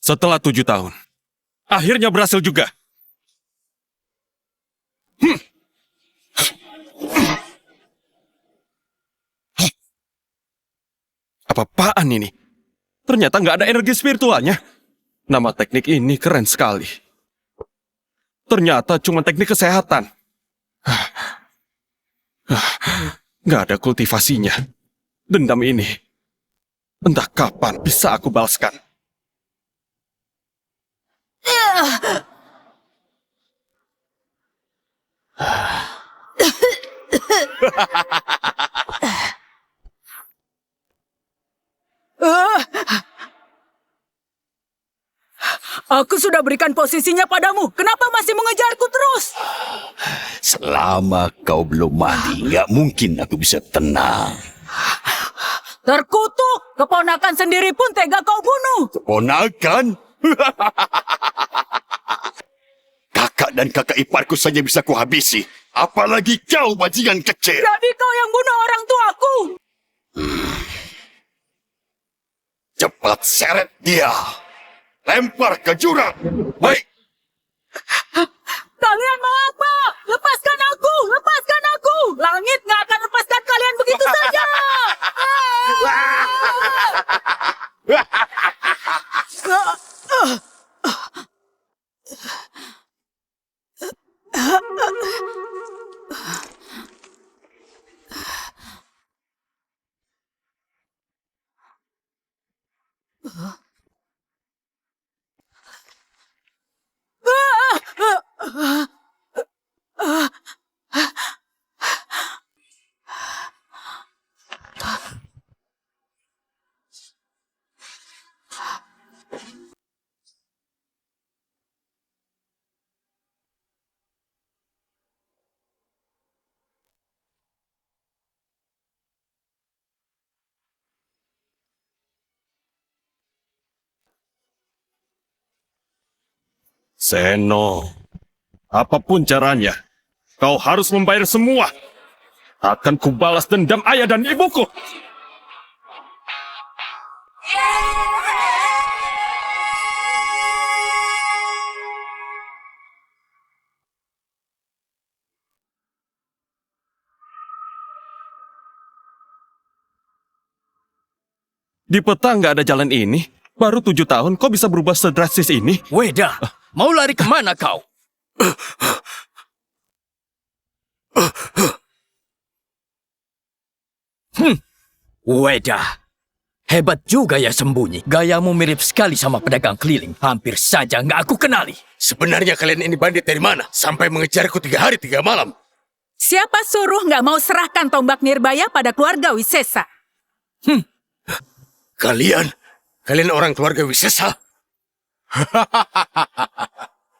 Setelah 7 tahun, akhirnya berhasil juga. Apa-apaan ini? Ternyata nggak ada energi spiritualnya. Nama teknik ini keren sekali. Ternyata cuma teknik kesehatan. Nggak ada kultivasinya. Dendam ini, entah kapan bisa aku balaskan. Aku sudah berikan posisinya padamu. Kenapa masih mengejarku terus? Selama kau belum mati, nggak mungkin aku bisa tenang. Terkutuk, keponakan sendiri pun tega kau bunuh. Keponakan? Kakak dan kakak iparku saja bisa kuhabisi. Apalagi kau, bajingan kecil. Jadi kau yang bunuh orang tuaku. Cepat seret dia. Lempar ke jurang. Baik. Kalian mau apa? Lepaskan aku! Lepaskan aku! Langit nggak akan lepaskan kalian begitu saja! Seno, apapun caranya, kau harus membayar semua. Akan kubalas dendam ayah dan ibuku. Di peta nggak ada jalan ini. Baru 7 tahun, kok bisa berubah sedrastis ini? Weda, mau lari kemana kau? Weda, hebat juga ya sembunyi. Gayamu mirip sekali sama pedagang keliling. Hampir saja nggak aku kenali. Sebenarnya kalian ini bandit dari mana? Sampai mengejarku 3 hari 3 malam. Siapa suruh nggak mau serahkan tombak Nirbaya pada keluarga Wisesa? Kalian orang keluarga Wisesa?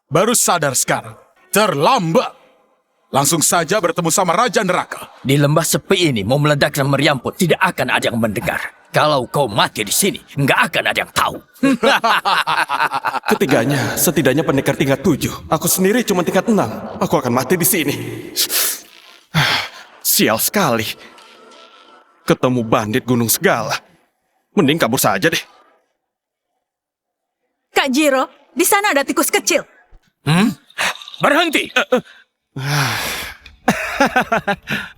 Baru sadar sekarang. Terlambat. Langsung saja bertemu sama Raja Neraka. Di lembah sepi ini mau meledak dan meriam pun tidak akan ada yang mendengar. Kalau kau mati di sini, nggak akan ada yang tahu. Ketiganya setidaknya pendekar tingkat 7. Aku sendiri cuma tingkat 6. Aku akan mati di sini. Sial sekali. Ketemu bandit gunung segala. Mending kabur saja deh. Kak Jiro, di sana ada tikus kecil. Berhenti!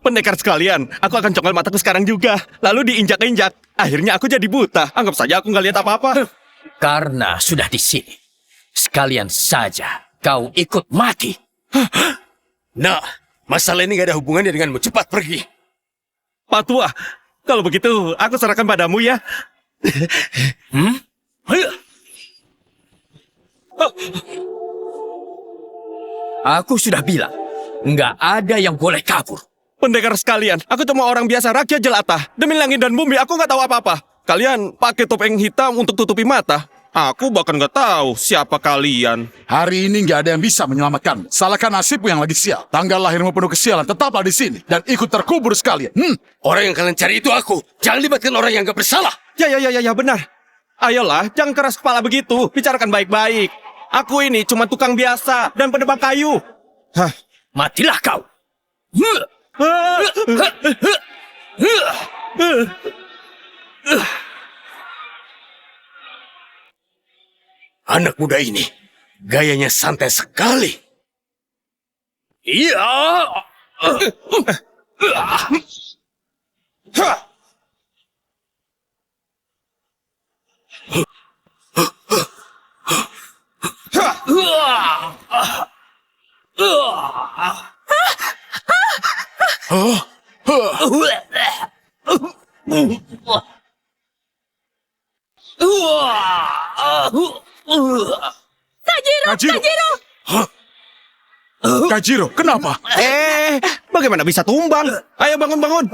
Pendekar sekalian, aku akan congkel mataku sekarang juga. Lalu diinjak-injak. Akhirnya aku jadi buta. Anggap saja aku nggak lihat apa-apa. Karena sudah di sini, sekalian saja kau ikut mati. Nah, masalah ini gak ada hubungannya denganmu. Cepat pergi. Pak Tua, kalau begitu aku serahkan padamu ya. Aku sudah bilang, nggak ada yang boleh kabur. Pendekar sekalian, aku cuma orang biasa rakyat jelata. Demi langit dan bumi, aku nggak tahu apa-apa. Kalian pakai topeng hitam untuk tutupi mata. Aku bahkan nggak tahu siapa kalian. Hari ini nggak ada yang bisa menyelamatkanmu. Salahkan nasibmu yang lagi sial. Tanggal lahirmu penuh kesialan. Tetaplah di sini dan ikut terkubur sekalian. Orang yang kalian cari itu aku. Jangan libatkan orang yang gak bersalah. Ya, benar. Ayolah, jangan keras kepala begitu. Bicarakan baik-baik. Aku ini cuma tukang biasa dan penebang kayu. Hah? Matilah kau. Anak muda ini, gayanya santai sekali. Iya. Kajiro! Kajiro, kenapa? Bagaimana bisa tumbang? Ayo bangun-bangun.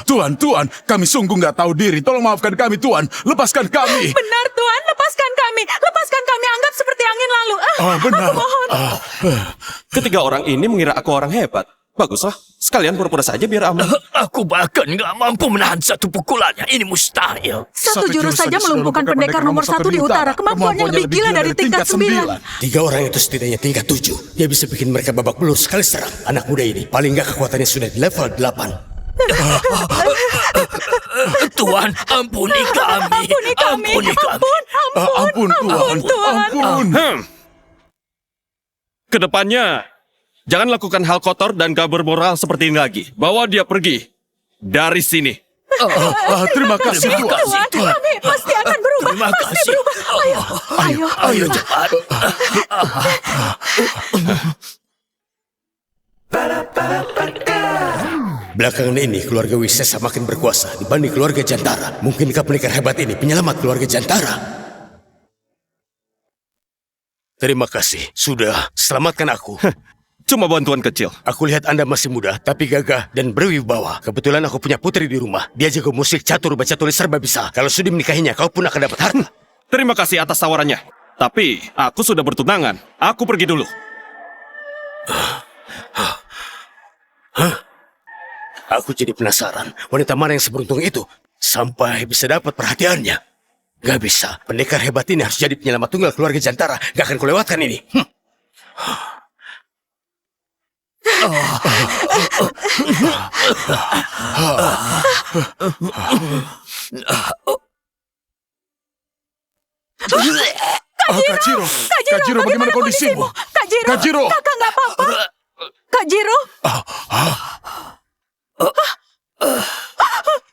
Tuan, kami sungguh nggak tahu diri. Tolong maafkan kami, Tuan. Lepaskan kami. Benar Tuan, lepaskan kami. Lepaskan kami, anggap seperti angin lalu. Benar. Aku mohon. Ketiga orang ini mengira aku orang hebat. Baguslah, sekalian pura-pura saja biar aman. Aku bahkan nggak mampu menahan satu pukulannya. Ini mustahil. Satu jurus saja melumpuhkan pendekar nomor 1 di utara. Kemampuannya lebih gila dari tingkat 9. 3 orang itu setidaknya tingkat 7. Dia bisa bikin mereka babak belur sekali serang. Anak muda ini paling nggak kekuatannya sudah di level 8. Tuan, ampuni kami. Ampuni kami. Ampun, Tuan. Ampun. Kedepannya, jangan lakukan hal kotor dan gak bermoral seperti ini lagi. Bawa dia pergi dari sini. Terima kasih, Terima Tuan. kasih, Tuan. Kami pasti akan berubah. Terima Pasti kasih. berubah. Ayo. Ayo cepat. Belakangan ini keluarga Wisesa makin berkuasa dibanding keluarga Jantara. Mungkinkah pendekar hebat ini penyelamat keluarga Jantara? Terima kasih. Sudah selamatkan aku. Cuma bantuan kecil. Aku lihat Anda masih muda, tapi gagah dan berwibawa. Kebetulan aku punya putri di rumah. Dia jago musik, catur, baca tulis, serba bisa. Kalau sudah menikahinya, kau pun akan dapat harta. Terima kasih atas tawarannya. Tapi, aku sudah bertunangan. Aku pergi dulu. Aku jadi penasaran, wanita mana yang seberuntung itu sampai bisa dapat perhatiannya. Gak bisa, pendekar hebat ini harus jadi penyelamat tunggal keluarga Jantara. Gak akan kulewatkan ini. Kajiro, bagaimana kondisimu? Kajiro. Kakak nggak apa-apa. Kak Jiro.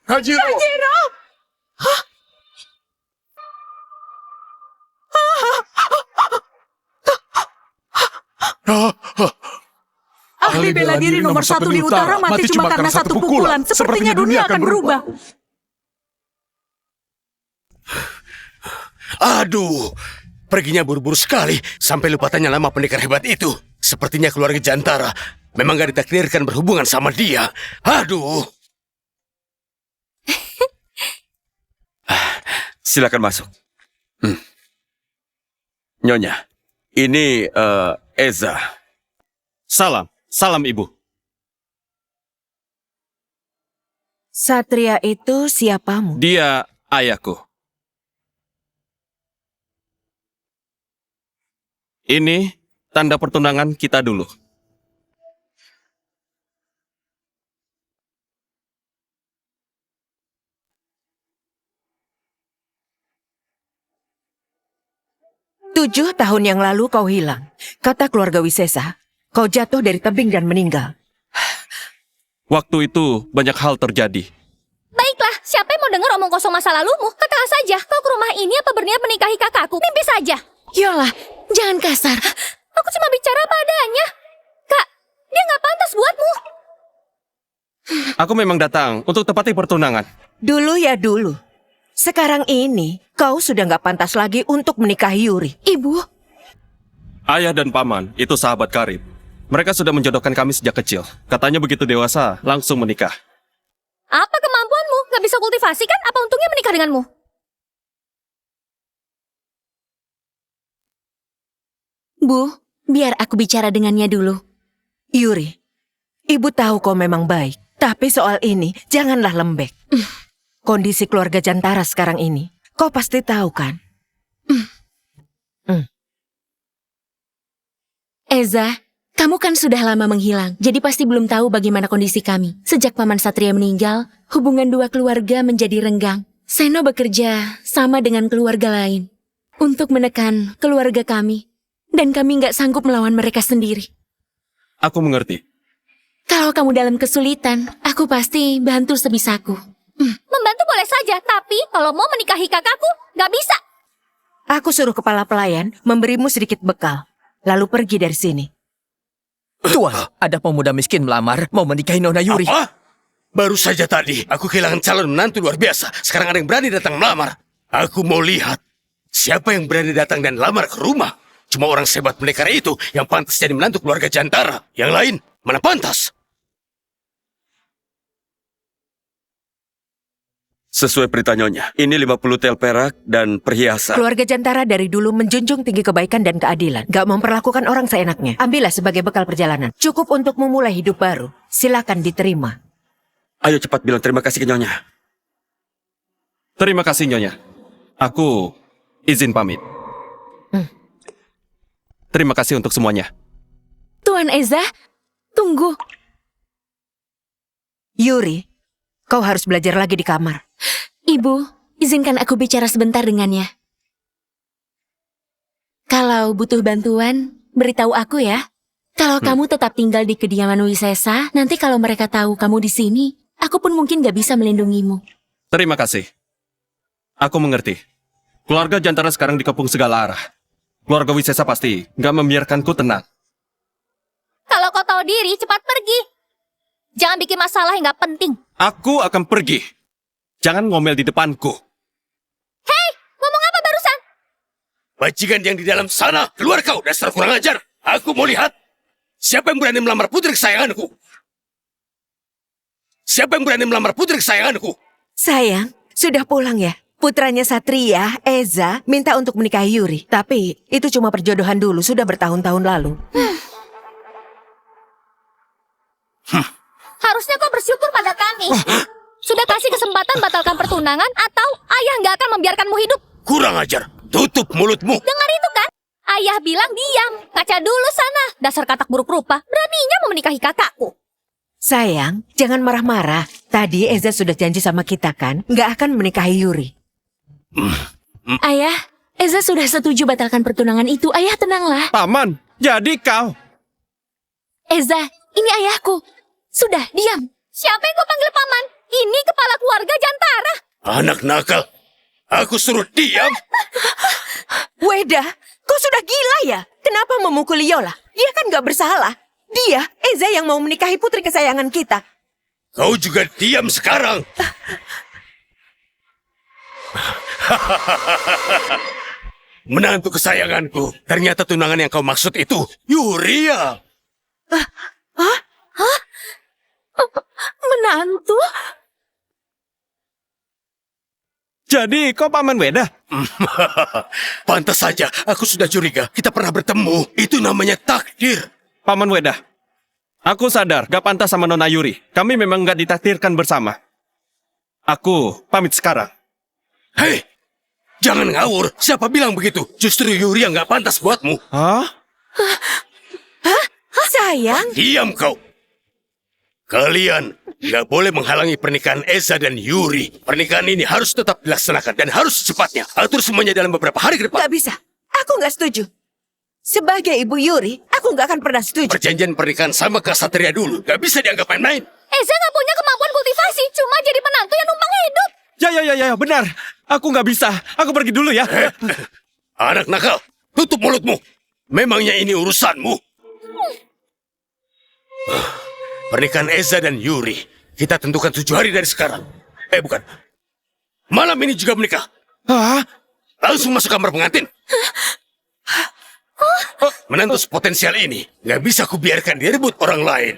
Kajiro. Jiro. Ahli bela diri nomor 1 di utara mati cuma karena satu pukulan. Sepertinya dunia akan berubah. Aduh, perginya buru-buru sekali sampai lupa tanya nama pendekar hebat itu. Sepertinya keluarga Jantara memang gak ditakdirkan berhubungan sama dia. Aduh. Silakan masuk. Nyonya, ini Eza. Salam ibu. Satria itu siapamu? Dia ayahku. Ini tanda pertunangan kita dulu. Tujuh tahun yang lalu kau hilang. Kata keluarga Wisesa, kau jatuh dari tebing dan meninggal. Waktu itu banyak hal terjadi. Baiklah, siapa yang mau dengar omong kosong masa lalumu? Katakan saja, kau ke rumah ini apa berniat menikahi kakakku? Mimpi saja. Yolah, jangan kasar. Aku cuma bicara apa adanya. Kak, dia nggak pantas buatmu. Aku memang datang untuk tepati pertunangan. Dulu ya dulu. Sekarang ini, kau sudah nggak pantas lagi untuk menikahi Yuri. Ibu, Ayah dan paman itu sahabat karib. Mereka sudah menjodohkan kami sejak kecil. Katanya begitu dewasa, langsung menikah. apa kemampuanmu? Gak bisa kultivasi kan? Apa untungnya menikah denganmu? Bu, Biar aku bicara dengannya dulu. Yuri, ibu tahu kau memang baik. Tapi soal ini, janganlah lembek. kondisi keluarga Jantara sekarang ini. Kau pasti tahu kan? Eza, kamu kan sudah lama menghilang, jadi pasti belum tahu bagaimana kondisi kami. Sejak Paman Satria meninggal, hubungan dua keluarga menjadi renggang. Seno bekerja sama dengan keluarga lain untuk menekan keluarga kami, dan kami nggak sanggup melawan mereka sendiri. Aku mengerti. Kalau kamu dalam kesulitan, aku pasti bantu sebisaku. Membantu boleh saja, tapi kalau mau menikahi kakakku, nggak bisa. Aku suruh kepala pelayan memberimu sedikit bekal, lalu pergi dari sini. Tuan, ada pemuda miskin melamar mau menikahi Nona Yuri. Apa? Baru saja tadi, aku kehilangan calon menantu luar biasa. Sekarang ada yang berani datang melamar. Aku mau lihat siapa yang berani datang dan lamar ke rumah. Cuma orang sehebat pendekar itu yang pantas jadi menantu keluarga Jantara. Yang lain, mana pantas? Sesuai perintah Nyonya, ini 50 tel perak dan perhiasan. Keluarga Jantara dari dulu menjunjung tinggi kebaikan dan keadilan. Gak memperlakukan orang seenaknya. Ambillah sebagai bekal perjalanan. Cukup untuk memulai hidup baru. Silakan diterima. Ayo cepat bilang terima kasih ke Nyonya. Terima kasih, Nyonya. Aku izin pamit. Terima kasih untuk semuanya. Tuan Eza, tunggu. Yuri, kau harus belajar lagi di kamar. Ibu, izinkan aku bicara sebentar dengannya. Kalau butuh bantuan, beritahu aku ya. Kalau kamu tetap tinggal di kediaman Wisesa, nanti kalau mereka tahu kamu di sini, aku pun mungkin gak bisa melindungimu. Terima kasih. Aku mengerti. Keluarga Jantara sekarang dikepung segala arah. Keluarga Wisesa pasti nggak membiarkanku tenang. Kalau kau tahu diri, cepat pergi. Jangan bikin masalah yang nggak penting. Aku akan pergi. Jangan ngomel di depanku. Hei, ngomong apa barusan? Bajingan yang di dalam sana, keluar kau, dasar kurang ajar. Aku mau lihat siapa yang berani melamar putri kesayanganku. Siapa yang berani melamar putri kesayanganku? Sayang, sudah pulang ya? Putranya Satria, Eza, minta untuk menikahi Yuri. Tapi itu cuma perjodohan dulu, sudah bertahun-tahun lalu. Harusnya kau bersyukur pada kami. Sudah kasih kesempatan batalkan pertunangan atau ayah nggak akan membiarkanmu hidup. Kurang ajar, tutup mulutmu. Dengar itu kan? Ayah bilang diam. Kaca dulu sana. Dasar katak buruk rupa. Beraninya mau menikahi kakakku. Sayang, jangan marah-marah. Tadi Eza sudah janji sama kita kan, nggak akan menikahi Yuri. Ayah, Eza sudah setuju batalkan pertunangan itu. Ayah tenanglah. Paman, jadi kau. Eza, ini ayahku. Sudah, diam. Siapa yang kau panggil paman? Ini kepala keluarga Jantara. Anak nakal, aku suruh diam. Weda, kau sudah gila ya? Kenapa memukul Yola? Dia kan nggak bersalah. Dia, Eza yang mau menikahi putri kesayangan kita. Kau juga diam sekarang. Menantu kesayanganku. Ternyata tunangan yang kau maksud itu Yuria. Menantu? Jadi kau Paman Weda? Pantas saja, aku sudah curiga. Kita pernah bertemu. Itu namanya takdir. Paman Weda, aku sadar gak pantas sama Nona Yuri. Kami memang gak ditakdirkan bersama. Aku pamit sekarang. Hei, jangan ngawur. Siapa bilang begitu? Justru Yuri yang gak pantas buatmu. Hah? Sayang, Diam kau. Kalian gak boleh menghalangi pernikahan Eza dan Yuri. Pernikahan ini harus tetap dilaksanakan dan harus secepatnya. Atur semuanya dalam beberapa hari ke depan. nggak bisa. Aku nggak setuju. Sebagai ibu Yuri, aku nggak akan pernah setuju. Perjanjian pernikahan sama Ksatria dulu. Gak bisa dianggap main-main. Eza nggak punya kemampuan kultivasi, cuma jadi menantu yang numpang hidup. Ya, benar. Aku gak bisa. Aku pergi dulu ya. Anak nakal, tutup mulutmu. Memangnya ini urusanmu? Pernikahan Eza dan Yuri, kita tentukan 7 hari dari sekarang. Bukan. Malam ini juga menikah. Hah? Langsung masuk kamar pengantin. Menantu sepotensial ini gak bisa kubiarkan direbut orang lain.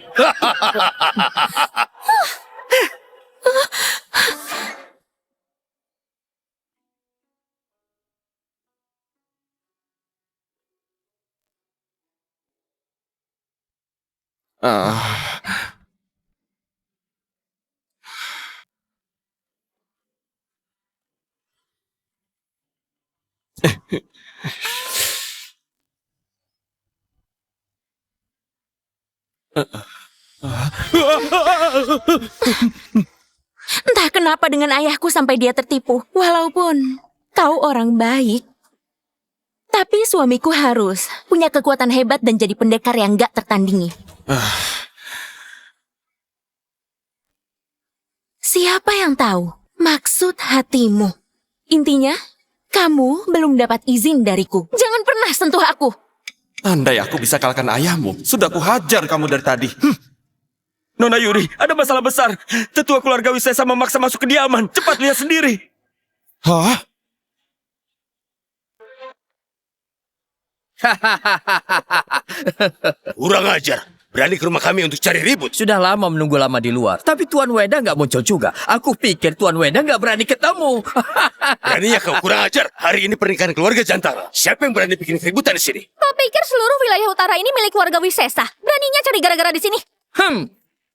Entah kenapa dengan ayahku sampai dia tertipu. Walaupun kau orang baik, tapi suamiku harus punya kekuatan hebat dan jadi pendekar yang gak tertandingi. Siapa yang tahu maksud hatimu? Intinya, kamu belum dapat izin dariku. Jangan pernah sentuh aku. Andai aku bisa kalahkan ayahmu, sudah kuhajar kamu dari tadi. Nona Yuri, ada masalah besar. Tetua keluarga Wisesa memaksa masuk kediaman. Cepat lihat sendiri. Hah? Kurang ajar. Berani ke rumah kami untuk cari ribut. Sudah lama menunggu lama di luar, tapi Tuan Weda nggak muncul juga. Aku pikir Tuan Weda nggak berani ketemu. Beraninya kau kurang ajar. Hari ini pernikahan keluarga Jantara. Siapa yang berani bikin keributan di sini? Kau pikir seluruh wilayah utara ini milik keluarga Wisesa? Beraninya cari gara-gara di sini?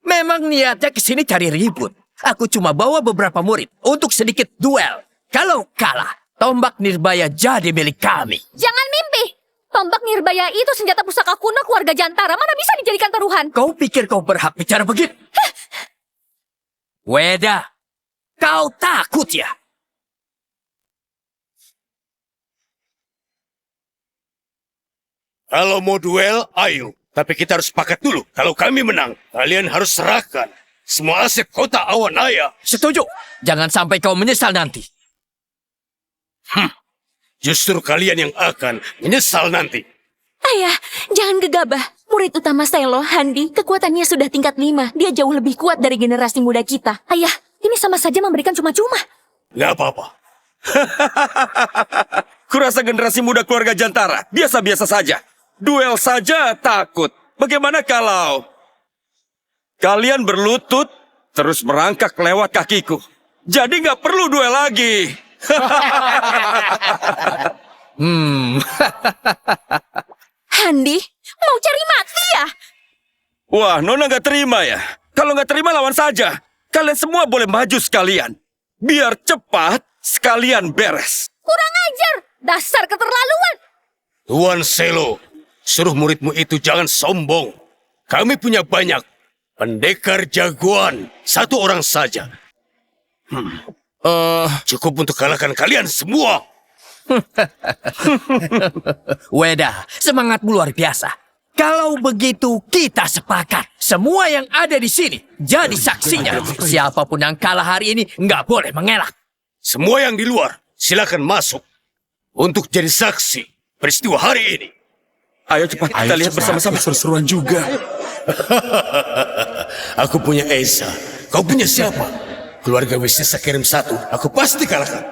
Memang niatnya ke sini cari ribut. Aku cuma bawa beberapa murid untuk sedikit duel. Kalau kalah, tombak Nirbaya jadi milik kami. Jangan mimpi! Tombak Nirbaya itu senjata pusaka kuno keluarga Jantara. Mana bisa dijadikan taruhan? Kau pikir kau berhak bicara begitu? Weda, kau takut ya? Kalau mau duel, ayo. Tapi kita harus sepakat dulu. Kalau kami menang, kalian harus serahkan semua aset kota Awanaya. Setuju. Jangan sampai kau menyesal nanti. Justru kalian yang akan menyesal nanti. Ayah, jangan gegabah. Murid utama Selo, Handi, kekuatannya sudah tingkat 5. Dia jauh lebih kuat dari generasi muda kita. Ayah, ini sama saja memberikan cuma-cuma. Gak apa-apa. Kurasa generasi muda keluarga Jantara biasa-biasa saja. Duel saja takut. Bagaimana kalau kalian berlutut terus merangkak lewat kakiku? Jadi nggak perlu duel lagi. Handi, mau cari mati ya? Wah, Nona nggak terima ya? Kalau nggak terima lawan saja. Kalian semua boleh maju sekalian. Biar cepat sekalian beres. Kurang ajar! Dasar keterlaluan! Tuan Selo, suruh muridmu itu jangan sombong. Kami punya banyak pendekar jagoan. 1 orang saja. Cukup untuk kalahkan kalian semua. Weda, semangatmu luar biasa. Kalau begitu kita sepakat. Semua yang ada di sini jadi saksinya. Siapapun yang kalah hari ini nggak boleh mengelak. Semua yang di luar, silakan masuk untuk jadi saksi peristiwa hari ini. Ayo cepat kita lihat bersama-sama. Seru-seruan juga. Aku punya Esa. Kau punya siapa? Keluarga Wisesa kirim 1. Aku pasti kalahkan.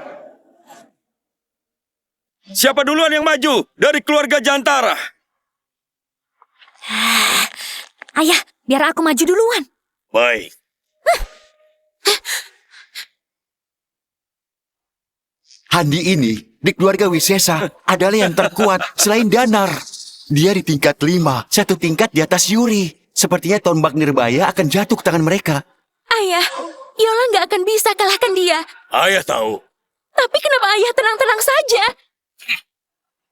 Siapa duluan yang maju dari keluarga Jantara? Ayah, biar aku maju duluan. Baik. Handi ini di keluarga Wisesa adalah yang terkuat selain Danar. Dia di tingkat 5, 1 tingkat di atas Yuri. Sepertinya tombak Nirbaya akan jatuh ke tangan mereka. Ayah, Yola nggak akan bisa kalahkan dia. Ayah tahu. Tapi kenapa ayah tenang-tenang saja?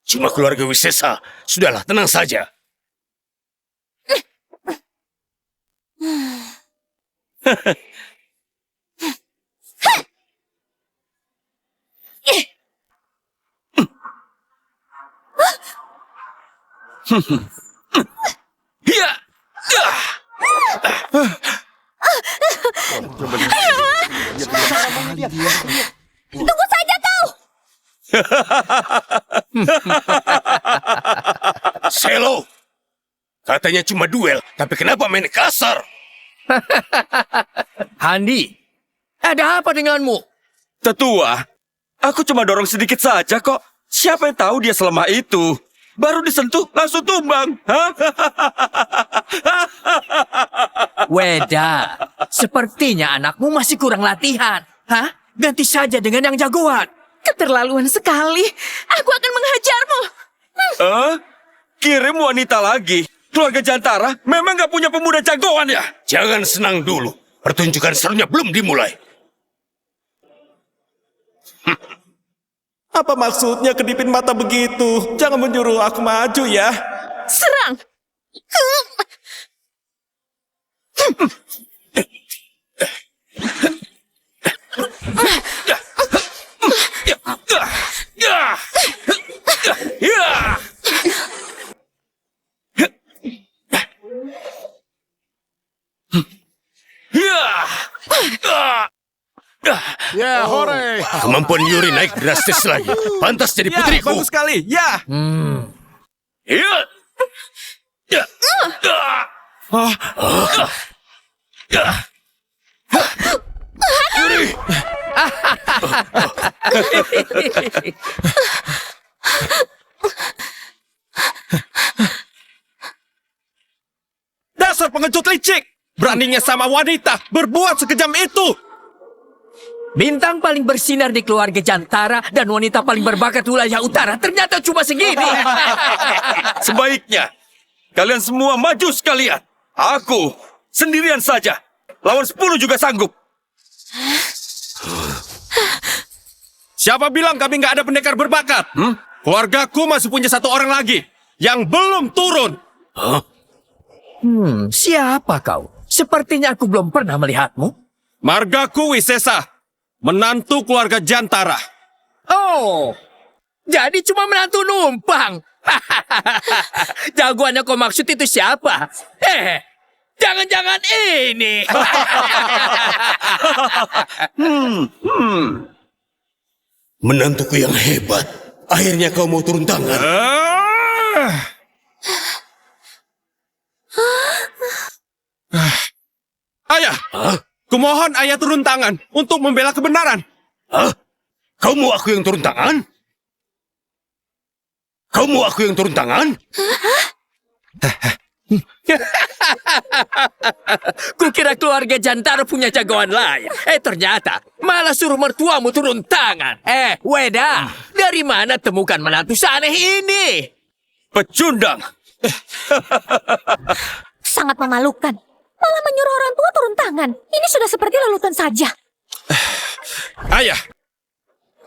Cuma keluarga Wisesa. Sudahlah, tenang saja. Tunggu saja kau! Selo, katanya cuma duel, tapi kenapa main kasar? Handi, ada apa denganmu? Tetua, aku cuma dorong sedikit saja kok. Siapa yang tahu dia selemah itu? Baru disentuh, langsung tumbang. Weda, sepertinya anakmu masih kurang latihan. Hah? Ganti saja dengan yang jagoan. Keterlaluan sekali. Aku akan menghajarmu. Kirim wanita lagi. Keluarga Jantara memang gak punya pemuda jagoan ya? Jangan senang dulu. Pertunjukan serunya belum dimulai. Apa maksudnya kedipin mata begitu? Jangan menyuruh aku maju ya. Serang! Ya, hore. Kemampuan Yuri naik drastis lagi. Pantas jadi Ya, putriku. bagus sekali. Ya. Ya. Ya. Yuri. Dasar pengecut licik. Beraninya sama wanita berbuat sekejam itu. Bintang paling bersinar di keluarga Jantara dan wanita paling berbakat wilayah utara ternyata cuma segini. Sebaiknya kalian semua maju sekalian. Aku sendirian saja. Lawan 10 juga sanggup. Siapa bilang kami nggak ada pendekar berbakat? Keluargaku masih punya 1 orang lagi yang belum turun. Siapa kau? Sepertinya aku belum pernah melihatmu. Margaku Wisesa, menantu keluarga Jantara. Oh, jadi cuma menantu numpang. Jagoannya kau maksud itu siapa? Jangan-jangan ini. Menantuku yang hebat. Akhirnya kau mau turun tangan. Ayah, kumohon ayah turun tangan untuk membela kebenaran. Hah? Kau mau aku yang turun tangan? Kau mau aku yang turun tangan? Kukira keluarga Jantara punya jagoan lain. Ternyata malah suruh mertuamu turun tangan. Weda, dari mana temukan menantu seaneh ini? Pecundang. Sangat memalukan. Malah menyuruh orang tua turun tangan. Ini sudah seperti lelutan saja. Ayah,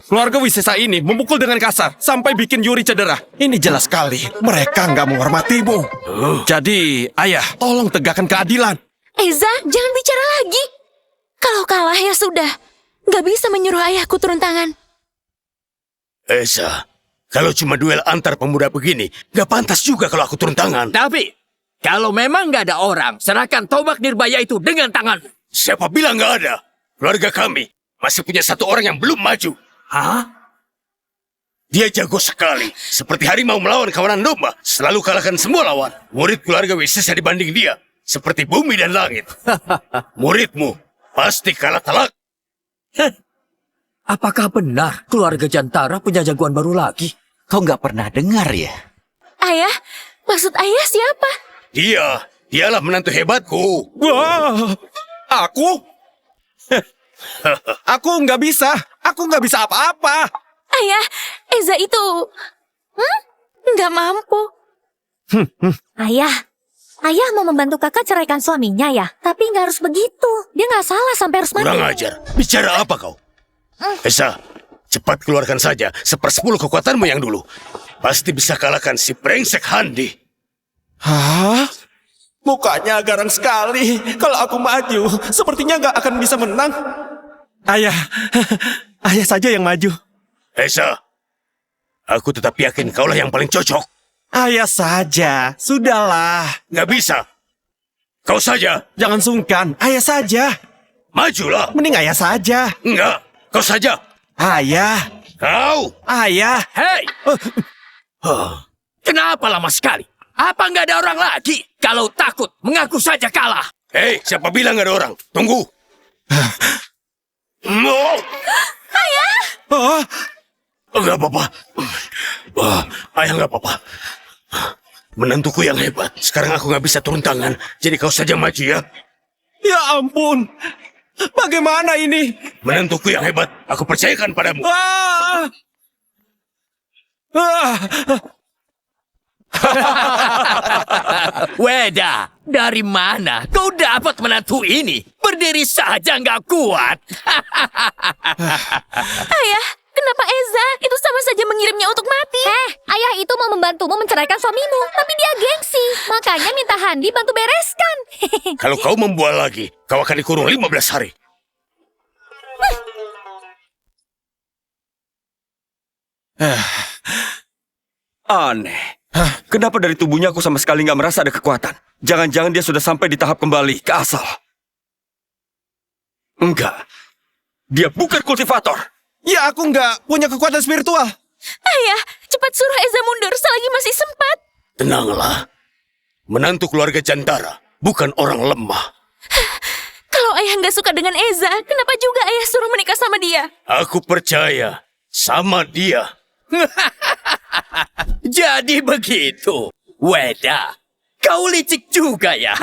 keluarga Wisesa ini memukul dengan kasar sampai bikin Yuri cedera. Ini jelas sekali mereka nggak menghormatimu. Jadi, ayah, tolong tegakkan keadilan. Eza, jangan bicara lagi. Kalau kalah ya sudah. Nggak bisa menyuruh ayahku turun tangan. Esa, kalau cuma duel antar pemuda begini, gak pantas juga kalau aku turun tangan. Tapi, kalau memang nggak ada orang, serahkan tombak Nirbaya itu dengan tangan. Siapa bilang gak ada? Keluarga kami masih punya 1 orang yang belum maju. Hah? Dia jago sekali. Seperti harimau melawan kawanan domba. Selalu kalahkan semua lawan. Murid keluarga Wisesa dibanding dia. Seperti bumi dan langit. Muridmu pasti kalah telak. Apakah benar keluarga Jantara punya jagoan baru lagi? Kau nggak pernah dengar ya? Ayah, maksud ayah siapa? Dialah menantu hebatku. Wah, aku? Aku nggak bisa. Aku nggak bisa apa-apa. Ayah, Eza itu... nggak mampu. Ayah mau membantu kakak ceraikan suaminya ya. Tapi nggak harus begitu. Dia nggak salah sampai harus mati. Kurang ajar. Bicara apa kau? Esa, cepat keluarkan saja 1/10 kekuatanmu yang dulu. Pasti bisa kalahkan si brengsek Handi. Hah? Mukanya garang sekali. Kalau aku maju, sepertinya nggak akan bisa menang. Ayah, ayah saja yang maju. Esa, aku tetap yakin kaulah yang paling cocok. Ayah saja, sudahlah. Nggak bisa. Kau saja. Jangan sungkan, ayah saja. Majulah. Mending ayah saja. Enggak, kau saja. Ayah, Kau. ayah. Hei! Kenapa lama sekali? Apa nggak ada orang lagi? Kalau takut, mengaku saja kalah. Hei, siapa bilang nggak ada orang? Tunggu. Oh, Nggak apa-apa. Ayah nggak apa-apa. Menantuku yang hebat. Sekarang aku nggak bisa turun tangan. Jadi kau saja maju ya. ya ampun. Bagaimana ini? Menantuku yang hebat. Aku percayakan padamu. Ah! Ah! Weda, dari mana kau dapat menantu ini? Berdiri saja nggak kuat. Ayah, kenapa Eza? Itu sama hanya untuk mati. Ayah itu mau membantumu menceraikan suamimu, tapi dia gengsi. Makanya minta Handi bantu bereskan. Kalau kau membual lagi, kau akan dikurung 15 hari. Aneh. Kenapa dari tubuhnya aku sama sekali nggak merasa ada kekuatan? Jangan-jangan dia sudah sampai di tahap kembali ke asal. Enggak. Dia bukan kultivator. Ya, aku nggak punya kekuatan spiritual. Ayah, cepat suruh Eza mundur selagi masih sempat. Tenanglah. Menantu keluarga Jantara bukan orang lemah. Kalau ayah nggak suka dengan Eza, kenapa juga ayah suruh menikah sama dia? Aku percaya sama dia. Jadi begitu. Weda, kau licik juga ya.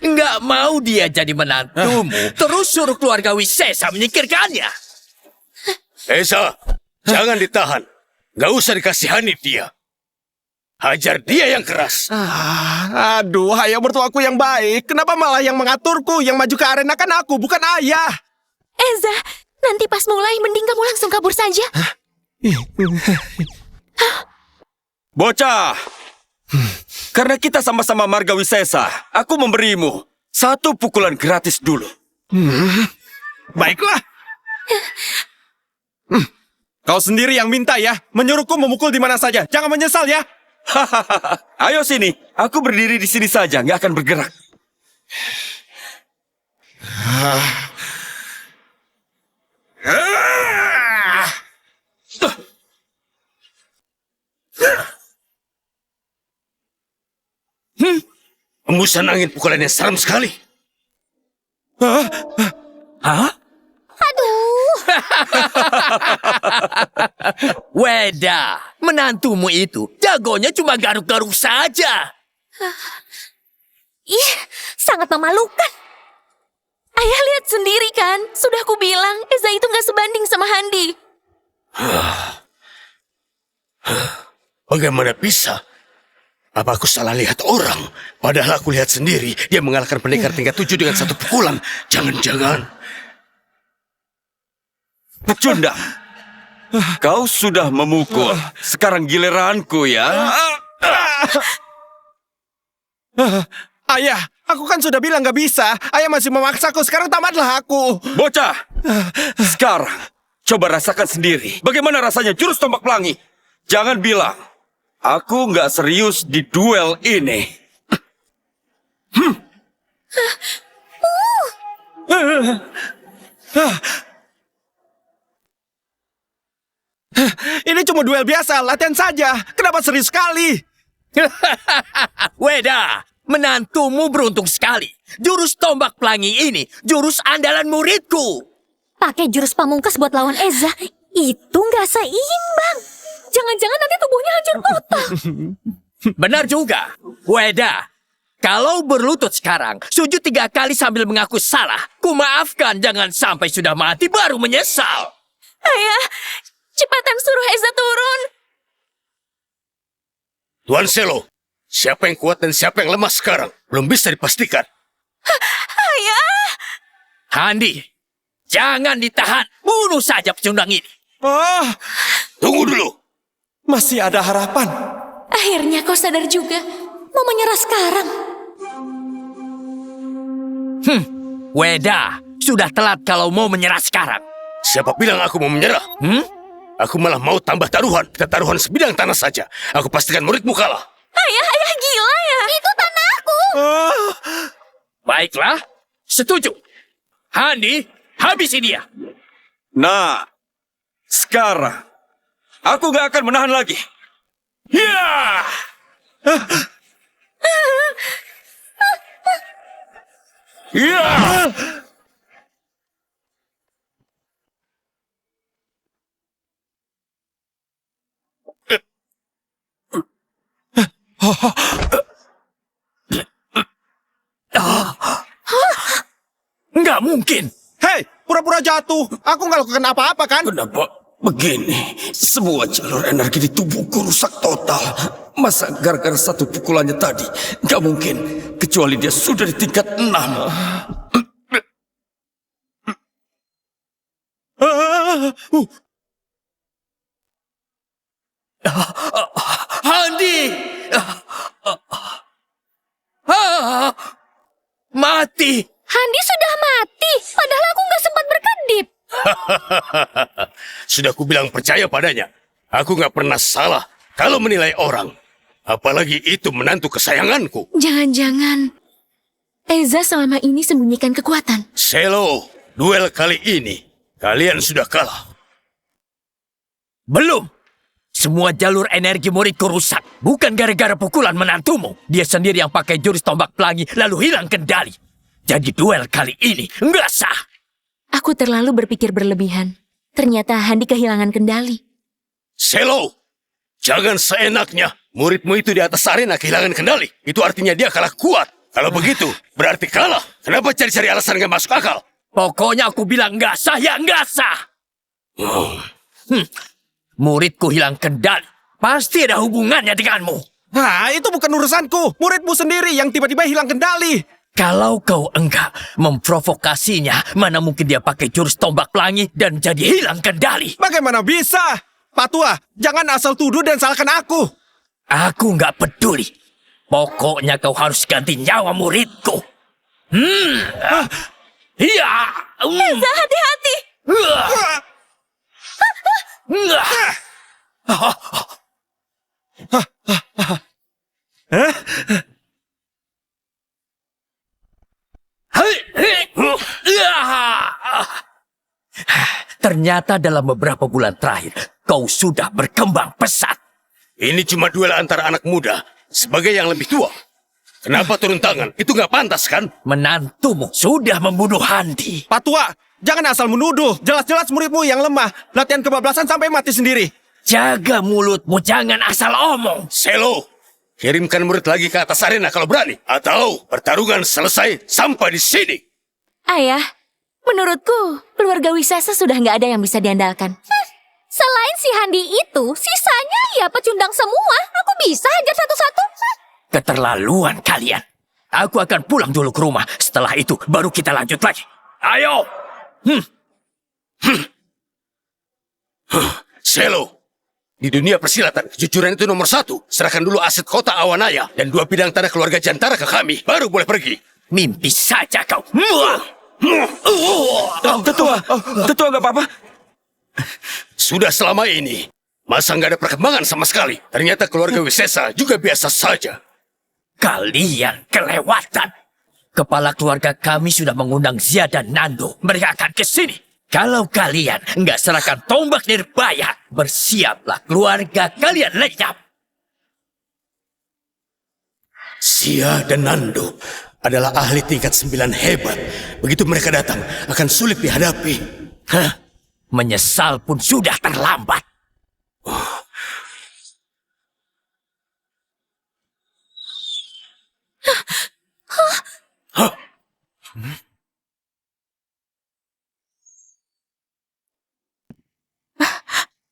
Nggak mau dia jadi menantumu, terus suruh keluarga Wisesa menyingkirkannya. Esa, jangan ditahan. Gak usah dikasihani dia. Hajar dia yang keras. Aduh, ayah mertuaku yang baik. Kenapa malah yang mengaturku? Yang maju ke arena kan aku, bukan ayah. Eza, nanti pas mulai mending kamu langsung kabur saja. Bocah. Karena kita sama-sama marga Wisesa, aku memberimu 1 pukulan gratis dulu. Baiklah. Kau sendiri yang minta ya, menyuruhku memukul di mana saja. Jangan menyesal ya. Ayo sini, aku berdiri di sini saja, nggak akan bergerak. Embusan angin pukulannya seram sekali. Hah? Aduh. Weda, menantumu itu jagonya cuma garuk-garuk saja. Ih, sangat memalukan. Ayah lihat sendiri kan, sudah aku bilang Eza itu nggak sebanding sama Handi. Bagaimana bisa? Apa aku salah lihat orang? Padahal aku lihat sendiri, dia mengalahkan pendekar tingkat 7 dengan 1 pukulan. Jangan-jangan. Pecundang. Kau sudah memukul. Sekarang giliranku ya. Ayah, aku kan sudah bilang gak bisa. Ayah masih memaksaku, sekarang tamatlah aku. Bocah. Sekarang, coba rasakan sendiri. Bagaimana rasanya jurus tombak pelangi? Jangan bilang, aku nggak serius di duel ini. Ini cuma duel biasa, latihan saja. Kenapa serius sekali? Weda, menantumu beruntung sekali. Jurus tombak pelangi ini, jurus andalan muridku. Pakai jurus pamungkas buat lawan Eza, itu nggak seimbang. Jangan-jangan nanti tubuhnya hancur kotak. Benar juga. Weda, kalau berlutut sekarang, sujud 3 kali sambil mengaku salah. Kumaafkan, jangan sampai sudah mati baru menyesal. Ayah, cepatan suruh Eza turun. Tuan Selo, siapa yang kuat dan siapa yang lemah sekarang? Belum bisa dipastikan. Ayah. Handi, jangan ditahan. Bunuh saja pecundang ini. Oh, Tunggu dulu. masih ada harapan. Akhirnya kau sadar juga. Mau menyerah sekarang. Weda, sudah telat kalau mau menyerah sekarang. Siapa bilang aku mau menyerah? Aku malah mau tambah taruhan. Kita taruhan sebidang tanah saja. Aku pastikan muridmu kalah. Ayah gila ya. Itu tanahku. Baiklah, setuju. Handi, habisi dia. Nah, sekarang aku nggak akan menahan lagi. Ya! Ya! Nggak mungkin. Hei, pura-pura jatuh. Aku nggak lakukan apa-apa kan? Kenapa begini? Semua jalur energi di tubuhku rusak total. Masa gara-gara 1 pukulannya tadi? Nggak mungkin. Kecuali dia sudah di tingkat 6. Handi! Mati! Handi sudah mati, padahal aku nggak sempat berkedip. Sudah kubilang percaya padanya. Aku nggak pernah salah kalau menilai orang. Apalagi itu menantu kesayanganku. Jangan-jangan Eza selama ini sembunyikan kekuatan. Selo, duel kali ini kalian sudah kalah. Belum. Semua jalur energi muridku rusak. Bukan gara-gara pukulan menantumu. Dia sendiri yang pakai jurus tombak pelangi lalu hilang kendali. Jadi duel kali ini nggak sah. Aku terlalu berpikir berlebihan. Ternyata Handi kehilangan kendali. Selo, jangan seenaknya. Muridmu itu di atas arena kehilangan kendali. Itu artinya dia kalah kuat. Kalau begitu, berarti kalah. Kenapa cari-cari alasan gak masuk akal? Pokoknya aku bilang nggak sah ya nggak sah. Muridku hilang kendali. Pasti ada hubungannya denganmu. Nah, itu bukan urusanku. Muridmu sendiri yang tiba-tiba hilang kendali. Kalau kau enggak memprovokasinya, mana mungkin dia pakai jurus tombak pelangi dan jadi hilang kendali. Bagaimana bisa? Pak Tua, jangan asal tuduh dan salahkan aku. Aku nggak peduli. Pokoknya kau harus ganti nyawa muridku. Iya. Eza, hati-hati. Ternyata dalam beberapa bulan terakhir, kau sudah berkembang pesat. Ini cuma duel antara anak muda sebagai yang lebih tua. Kenapa turun tangan? Itu nggak pantas kan? Menantumu sudah membunuh Handi. Pak Tua, jangan asal menuduh. Jelas-jelas muridmu yang lemah. Latihan kebablasan sampai mati sendiri. Jaga mulutmu, jangan asal omong. Selo, kirimkan murid lagi ke atas arena kalau berani. Atau pertarungan selesai sampai di sini. Ayah, menurutku keluarga Wisesa sudah nggak ada yang bisa diandalkan. Selain si Handi itu, sisanya ya pecundang semua. Aku bisa hajar satu-satu. Keterlaluan kalian. Aku akan pulang dulu ke rumah. Setelah itu baru kita lanjut lagi. Ayo. Selo, di dunia persilatan, kejujuran itu nomor 1. Serahkan dulu aset kota Awanaya dan 2 bidang tanah keluarga Jantara ke kami. Baru boleh pergi. Mimpi saja kau. Tetua nggak apa-apa. Sudah selama ini, masa nggak ada perkembangan sama sekali. Ternyata keluarga Wisesa juga biasa saja. Kalian kelewatan. Kepala keluarga kami sudah mengundang Zia dan Nando. Mereka akan ke sini. Kalau kalian nggak serahkan tombak Nirbaya, bersiaplah keluarga kalian lenyap. Zia dan Nando adalah ahli tingkat 9 hebat. Begitu mereka datang, akan sulit dihadapi. Menyesal pun sudah terlambat.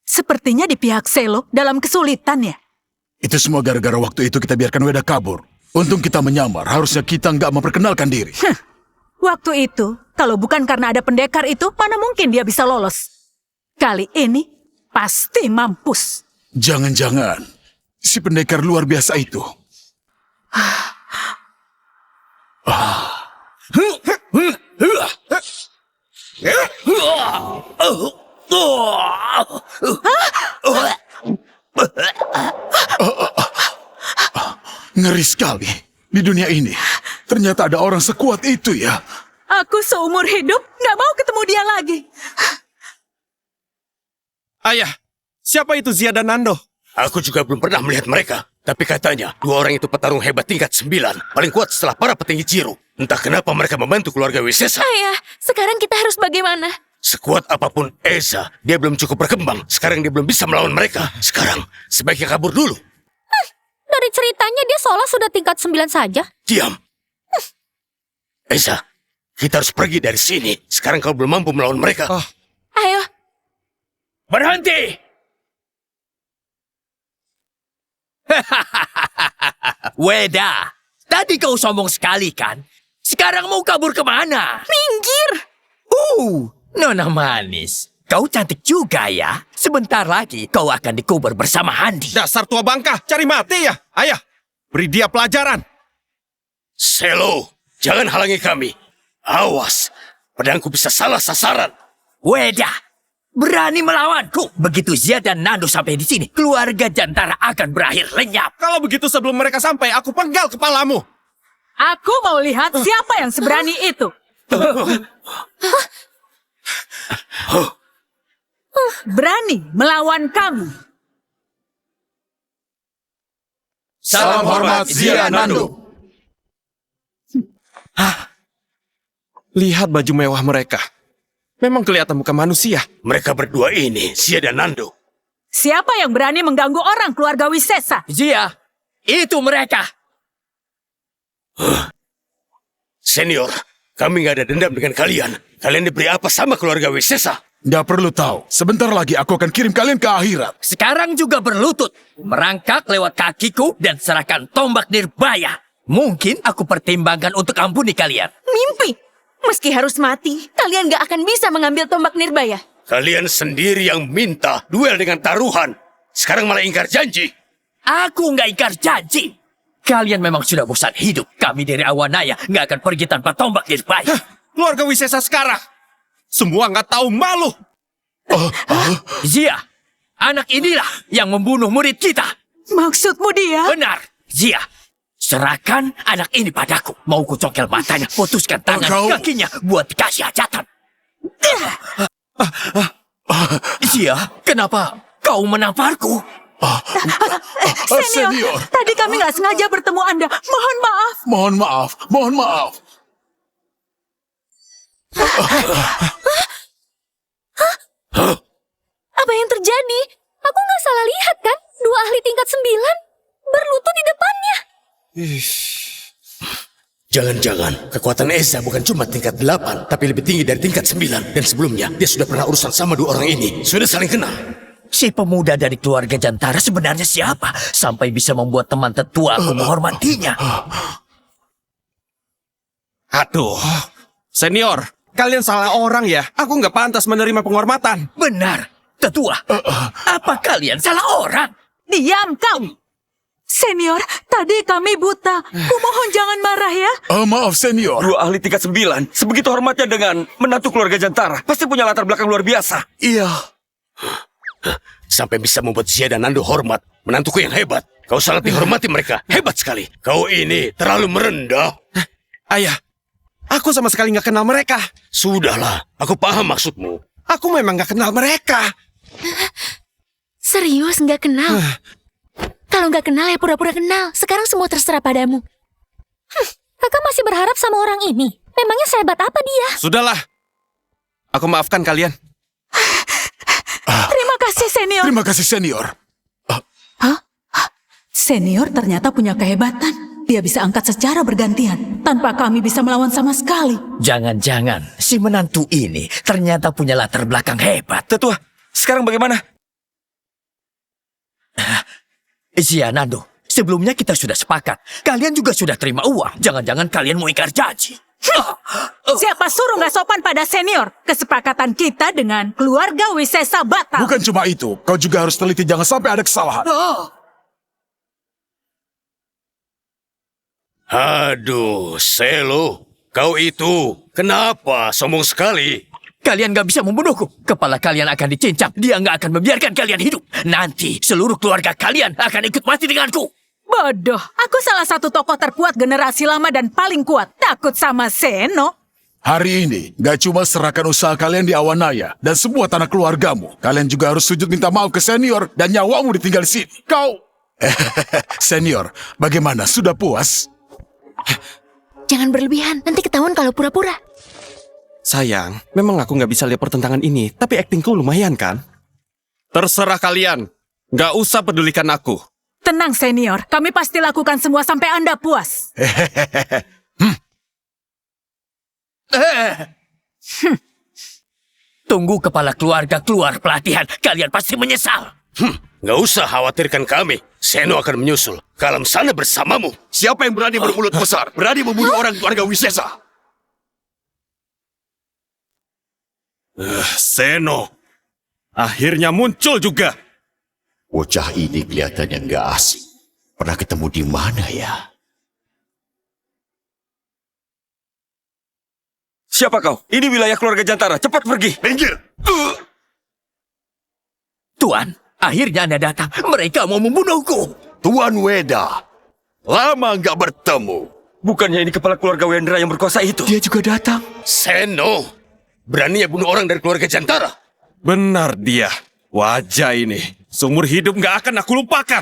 Sepertinya di pihak Selo dalam kesulitan ya. Itu semua gara-gara waktu itu kita biarkan Weda kabur. Untung kita menyamar, harusnya kita nggak memperkenalkan diri. Waktu itu, kalau bukan karena ada pendekar itu, mana mungkin dia bisa lolos. Kali ini, pasti mampus. Jangan-jangan, si pendekar luar biasa itu. Ngeri sekali. Di dunia ini, ternyata ada orang sekuat itu ya. Aku seumur hidup nggak mau ketemu dia lagi. Ayah, siapa itu Zia dan Nando? Aku juga belum pernah melihat mereka. Tapi katanya, 2 orang itu petarung hebat tingkat 9. Paling kuat setelah para petinggi Jiru. Entah kenapa mereka membantu keluarga Wisesa. Ayah, sekarang kita harus bagaimana? Sekuat apapun Eza, dia belum cukup berkembang. Sekarang dia belum bisa melawan mereka. Sekarang, sebaiknya kabur dulu. Dari ceritanya dia seolah sudah tingkat 9 saja. Diam. Eza, kita harus pergi dari sini. Sekarang kau belum mampu melawan mereka. Ayo. Berhenti! Weda, tadi kau sombong sekali kan? Sekarang mau kabur kemana? Minggir! Nona manis. Kau cantik juga ya. Sebentar lagi kau akan dikubur bersama Handi. Dasar tua bangka, cari mati ya. Ayah, beri dia pelajaran. Selo, jangan halangi kami. Awas, pedangku bisa salah sasaran. Weda, berani melawanku. Begitu Zia dan Nando sampai di sini, keluarga Jantara akan berakhir lenyap. Kalau begitu sebelum mereka sampai, aku penggal kepalamu. Aku mau lihat siapa yang seberani itu. Berani melawan kami. Salam hormat Zia Nando. Lihat baju mewah mereka. Memang kelihatan bukan manusia. Mereka berdua ini, Zia dan Nando. Siapa yang berani mengganggu orang keluarga Wisesa? Zia, itu mereka. Senior, kami nggak ada dendam dengan kalian. Kalian diberi apa sama keluarga Wisesa? Nggak perlu tahu. Sebentar lagi aku akan kirim kalian ke akhirat. Sekarang juga berlutut, merangkak lewat kakiku dan serahkan tombak nirbaya. Mungkin aku pertimbangkan untuk ampuni kalian. Mimpi. Meski harus mati, kalian gak akan bisa mengambil tombak nirbaya. Kalian sendiri yang minta duel dengan taruhan. Sekarang malah ingkar janji. Aku nggak ingkar janji. Kalian memang sudah bosan hidup. Kami dari Awanaya nggak akan pergi tanpa tombak nirbaya. Keluarga Wisesa sekarang. Semua nggak tahu malu. Zia, anak inilah yang membunuh murid kita. Maksudmu dia? Benar, Zia. Serahkan anak ini padaku. Mau ku congkel matanya, putuskan tangan kakinya buat dikasih hajatan. Zia, kenapa kau menamparku? Senior, tadi kami nggak sengaja bertemu Anda. Mohon maaf. Mohon maaf, mohon maaf. Apa yang terjadi? Aku nggak salah lihat kan? Dua ahli tingkat 9 berlutut di depannya. Jangan-jangan kekuatan Eza bukan cuma tingkat 8, tapi lebih tinggi dari tingkat 9. Dan sebelumnya, dia sudah pernah urusan sama dua orang ini. Sudah saling kenal. Si pemuda dari keluarga Jantara sebenarnya siapa? Sampai bisa membuat teman tetua aku menghormatinya. Aduh, senior, kalian salah orang ya. Aku nggak pantas menerima penghormatan. Benar, tetua. Apa kalian salah orang? Diam kau. Senior, tadi kami buta. Kumohon jangan marah ya. Maaf senior. Dua ahli tingkat 9, sebegitu hormatnya dengan menantu keluarga Jantara. Pasti punya latar belakang luar biasa. Iya. Sampai bisa membuat Zia dan Nando hormat. Menantuku yang hebat. Kau sangat dihormati mereka. Hebat sekali. Kau ini terlalu merendah. Ayah, aku sama sekali nggak kenal mereka. Sudahlah, aku paham maksudmu. Aku memang nggak kenal mereka. Serius nggak kenal? Kalau nggak kenal ya pura-pura kenal. Sekarang semua terserah padamu. Kakak masih berharap sama orang ini. Memangnya sehebat apa dia? Sudahlah, aku maafkan kalian. Terima kasih, Senior. Terima kasih senior. Senior ternyata punya kehebatan. Dia bisa angkat secara bergantian. Tanpa kami bisa melawan sama sekali. Jangan-jangan si menantu ini ternyata punya latar belakang hebat. Tetua, sekarang bagaimana? Zia, Nando, sebelumnya kita sudah sepakat. Kalian juga sudah terima uang. Jangan-jangan kalian mau ingkar janji. Siapa suruh nggak sopan pada Senior? Kesepakatan kita dengan keluarga Wisesa batal. Bukan cuma itu. Kau juga harus teliti jangan sampai ada kesalahan. Aduh, Selo. Kau itu kenapa sombong sekali? Kalian gak bisa membunuhku. Kepala kalian akan dicincang. Dia gak akan membiarkan kalian hidup. Nanti seluruh keluarga kalian akan ikut mati denganku. Bodoh, aku salah satu tokoh terkuat generasi lama dan paling kuat. Takut sama Seno? Hari ini, gak cuma serahkan usaha kalian di Awanaya dan semua tanah keluargamu. Kalian juga harus sujud minta maaf ke senior dan nyawamu ditinggal di sini. Kau... Senior, bagaimana? Sudah puas? Jangan berlebihan, nanti ketahuan kalau pura-pura. Sayang, memang aku nggak bisa lihat pertentangan ini, tapi aktingku lumayan kan? Terserah kalian, nggak usah pedulikan aku. Tenang, Senior. Kami pasti lakukan semua sampai Anda puas. Tunggu kepala keluarga keluar pelatihan. Kalian pasti menyesal. Nggak usah khawatirkan kami. Seno akan menyusul. Kalam sana bersamamu. Siapa yang berani bermulut besar? Berani membunuh orang keluarga Wisesa? Seno, Akhirnya muncul juga. Bocah ini kelihatannya nggak asing. Pernah ketemu di mana ya? Siapa kau? Ini wilayah keluarga Jantara. Cepat pergi. Minggir! Tuan, akhirnya Anda datang. Mereka mau membunuhku. Tuan Weda, lama nggak bertemu. Bukannya ini kepala keluarga Wendra yang berkuasa itu? Dia juga datang. Seno, beraninya bunuh orang dari keluarga Jantara. Benar dia. Wajah ini. Seumur hidup nggak akan aku lupakan.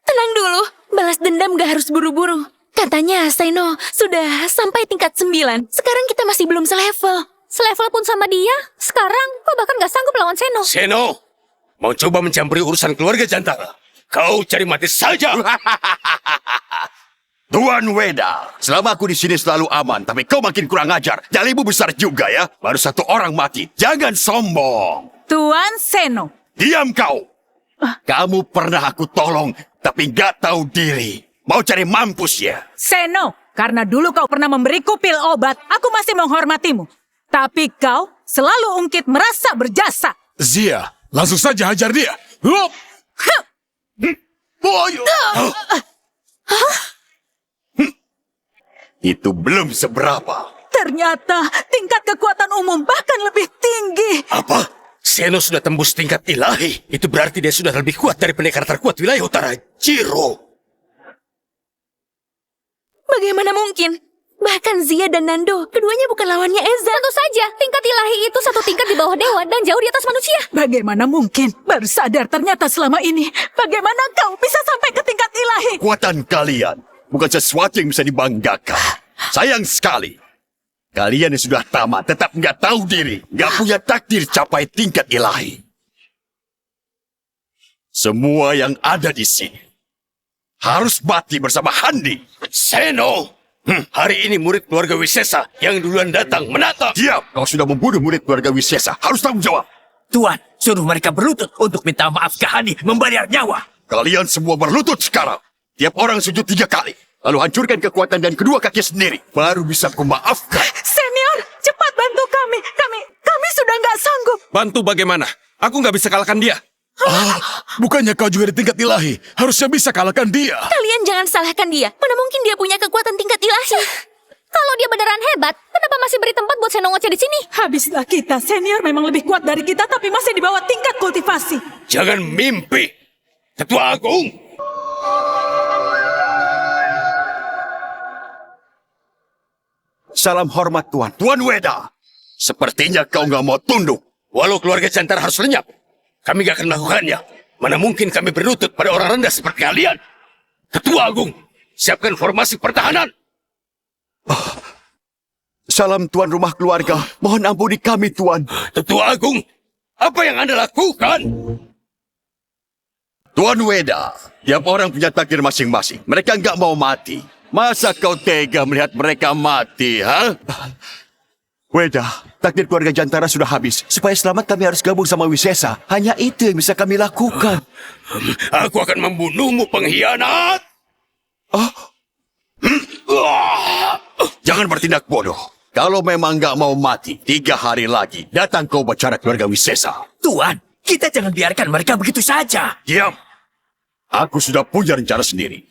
Tenang dulu, balas dendam gak harus buru-buru. Katanya Seno sudah sampai tingkat 9. Sekarang kita masih belum selevel. Selevel pun sama dia. Sekarang kau bahkan gak sanggup lawan Seno. Seno, mau coba mencampuri urusan keluarga Jantara? Kau cari mati saja. Tuan Weda, selama aku di sini selalu aman, tapi kau makin kurang ajar. Jalimu besar juga ya. Baru satu orang mati. Jangan sombong. Tuan Seno. Diam kau. Kamu pernah aku tolong, tapi nggak tahu diri. Mau cari mampus ya? Seno, karena dulu kau pernah memberiku pil obat, aku masih menghormatimu. Tapi kau selalu ungkit merasa berjasa. Zia, langsung saja hajar dia. Hup! Boyo! Itu belum seberapa. Ternyata tingkat kekuatan umum bahkan lebih tinggi. Apa? Seno sudah tembus tingkat ilahi. Itu berarti dia sudah lebih kuat dari pendekar terkuat wilayah utara, Jiro. Bagaimana mungkin? Bahkan Zia dan Nando, keduanya bukan lawannya Eza. Tentu saja, tingkat ilahi itu satu tingkat di bawah dewa dan jauh di atas manusia. Bagaimana mungkin? Baru sadar ternyata selama ini. Bagaimana kau bisa sampai ke tingkat ilahi? Kekuatan kalian bukan sesuatu yang bisa dibanggakan. Sayang sekali. Kalian yang sudah tamat tetap nggak tahu diri. Nggak punya takdir capai tingkat ilahi. Semua yang ada di sini harus mati bersama Handi. Seno, hari ini murid keluarga Wisesa yang duluan datang menatap. Diam, kau sudah membunuh murid keluarga Wisesa. Harus tanggung jawab. Tuan, suruh mereka berlutut untuk minta maaf ke Hani membayar nyawa. Kalian semua berlutut sekarang. Tiap orang sujud 3 kali. Lalu hancurkan kekuatan dan kedua kaki sendiri. Baru bisa kumaafkan. Senior, cepat bantu kami. Kami sudah nggak sanggup. Bantu bagaimana? Aku nggak bisa kalahkan dia. Bukannya kau juga di tingkat ilahi? Harusnya bisa kalahkan dia. Kalian jangan salahkan dia. Mana mungkin dia punya kekuatan tingkat ilahi. Kalau dia beneran hebat, kenapa masih beri tempat buat Seno ngoceh di sini? Habislah kita. Senior memang lebih kuat dari kita, tapi masih di bawah tingkat kultivasi. Jangan mimpi. Ketua Agung. Salam hormat Tuan. Tuan Weda. Sepertinya kau nggak mau tunduk. Walau keluarga Jantara harus lenyap, kami gak akan melakukannya. Mana mungkin kami berlutut pada orang rendah seperti kalian. Ketua Agung, siapkan formasi pertahanan. Salam Tuan rumah keluarga. Mohon ampuni kami, Tuan. Ketua Agung, apa yang Anda lakukan? Tuan Weda, tiap orang punya takdir masing-masing. Mereka nggak mau mati. Masa kau tega melihat mereka mati, ha? Weda, takdir keluarga Jantara sudah habis. Supaya selamat kami harus gabung sama Wisesa. Hanya itu yang bisa kami lakukan. Aku akan membunuhmu, pengkhianat. Jangan bertindak bodoh. Kalau memang nggak mau mati, 3 hari lagi datang ke upacara keluarga Wisesa. Tuan, kita jangan biarkan mereka begitu saja. Diam. Aku sudah punya rencana sendiri.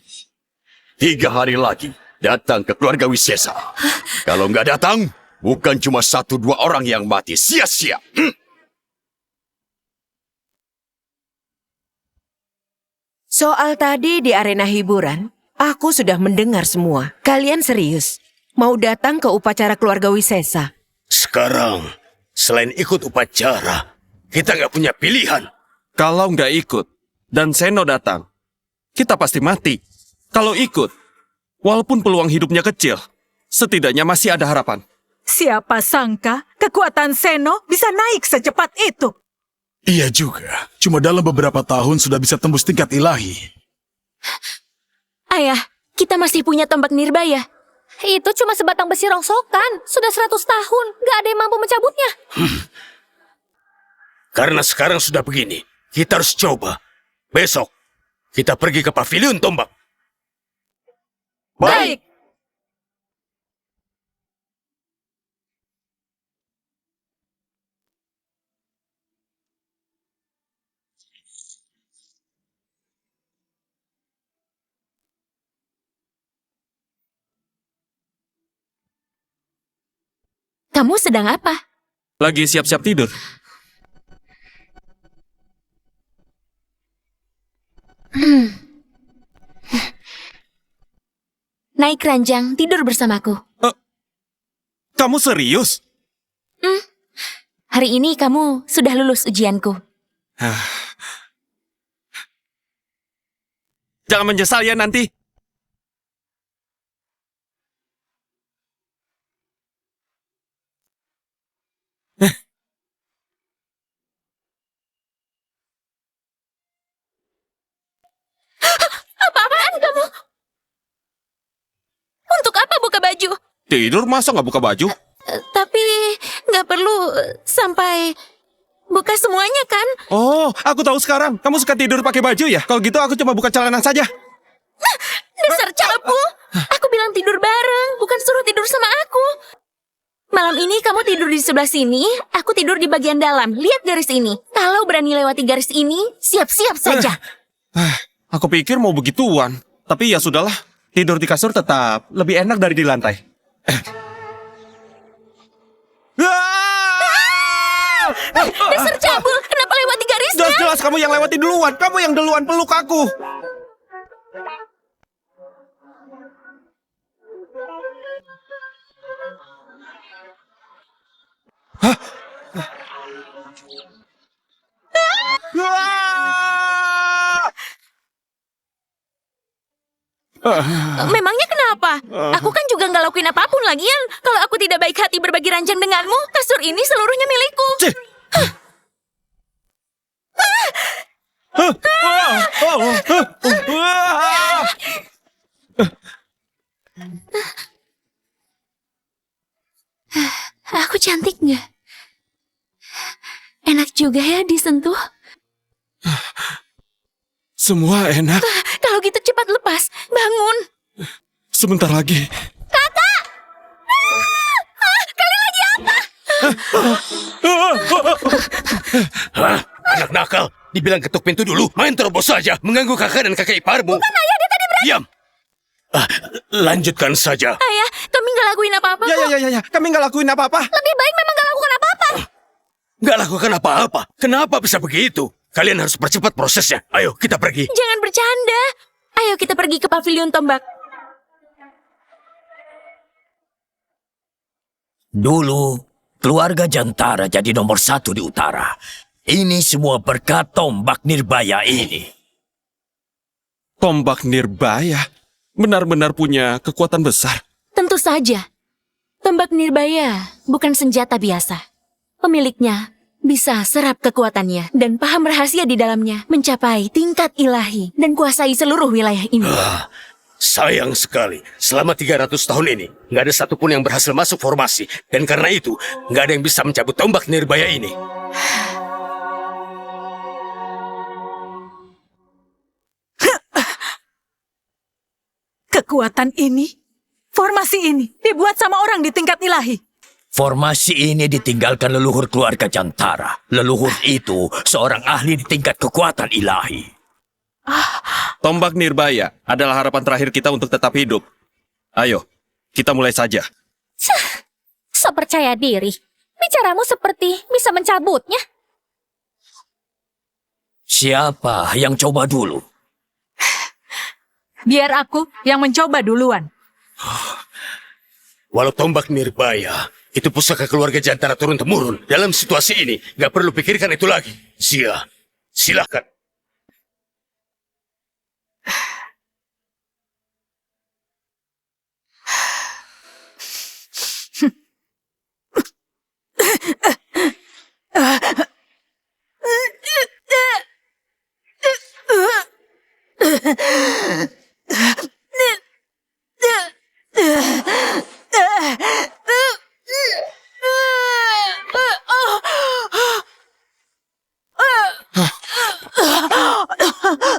3 hari lagi datang ke keluarga Wisesa. Kalau nggak datang, bukan cuma 1-2 orang yang mati sia-sia. Soal tadi di arena hiburan, aku sudah mendengar semua. Kalian serius? Mau datang ke upacara keluarga Wisesa? Sekarang, selain ikut upacara, kita nggak punya pilihan. Kalau nggak ikut dan Seno datang, kita pasti mati. Kalau ikut, walaupun peluang hidupnya kecil, setidaknya masih ada harapan. Siapa sangka kekuatan Seno bisa naik secepat itu? Iya juga. Cuma dalam beberapa tahun sudah bisa tembus tingkat ilahi. Ayah, kita masih punya tombak nirbaya. Itu cuma sebatang besi rongsokan. Sudah 100 tahun, gak ada yang mampu mencabutnya. Karena sekarang sudah begini, kita harus coba. Besok, kita pergi ke pavilion tombak. Baik. Kamu sedang apa? Lagi siap-siap tidur. Naik ranjang, tidur bersamaku. Kamu serius? Hari ini kamu sudah lulus ujianku. Jangan menyesal ya nanti. Apa-apaan kamu? Untuk apa buka baju? Tidur masa nggak buka baju? Tapi nggak perlu sampai buka semuanya kan? Oh, aku tahu sekarang. Kamu suka tidur pakai baju ya? Kalau gitu aku cuma buka celana saja. Dasar cabul! Aku bilang tidur bareng, bukan suruh tidur sama aku. Malam ini kamu tidur di sebelah sini, aku tidur di bagian dalam. Lihat garis ini. Kalau berani lewati garis ini, siap-siap saja. Aku pikir mau begituan. Tapi ya sudahlah. Tidur di kasur tetap lebih enak dari di lantai. Dasar cabul, kenapa lewati garisnya? Jelas-jelas kamu yang lewati duluan. Kamu yang duluan peluk aku. Hah? Memangnya kenapa? Aku kan juga nggak lakuin apapun lagian. Kalau aku tidak baik hati berbagi ranjang denganmu, kasur ini seluruhnya milikku. Aku cantik nggak? Enak juga ya disentuh. Semua enak. Kalau gitu cepat lepas, bangun. Sebentar lagi. Kakak! Kalian lagi apa? Hah? Anak nakal. Dibilang ketuk pintu dulu. Main terobos saja. Mengganggu kakak dan kakak iparmu. Bukan ayah, dia tadi berani. Diam. Lanjutkan saja. Ayah, kami nggak lakuin apa-apa kok. Ya. Kami nggak lakuin apa-apa. Lebih baik memang nggak lakukan apa-apa. Nggak lakukan apa-apa. Kenapa bisa begitu? Kalian harus percepat prosesnya. Ayo, kita pergi. Jangan bercanda. Ayo kita pergi ke pavilion tombak. Dulu, keluarga Jantara jadi nomor 1 di utara. Ini semua berkat tombak Nirbaya ini. Tombak Nirbaya benar-benar punya kekuatan besar. Tentu saja. Tombak Nirbaya bukan senjata biasa. Pemiliknya bisa serap kekuatannya dan paham rahasia di dalamnya, mencapai tingkat ilahi dan kuasai seluruh wilayah ini. Sayang sekali, selama 300 tahun ini, nggak ada satupun yang berhasil masuk formasi. Dan karena itu, nggak ada yang bisa mencabut tombak Nirbaya ini. Kekuatan ini, formasi ini, dibuat sama orang di tingkat ilahi. Formasi ini ditinggalkan leluhur keluarga Jantara. Leluhur itu seorang ahli di tingkat kekuatan ilahi. Tombak Nirbaya adalah harapan terakhir kita untuk tetap hidup. Ayo, kita mulai saja. So percaya diri. Bicaramu seperti bisa mencabutnya. Siapa yang coba dulu? Biar aku yang mencoba duluan. Walau tombak Nirbaya itu pusaka keluarga Jantara turun-temurun, dalam situasi ini nggak perlu pikirkan itu lagi. Zia, silakan.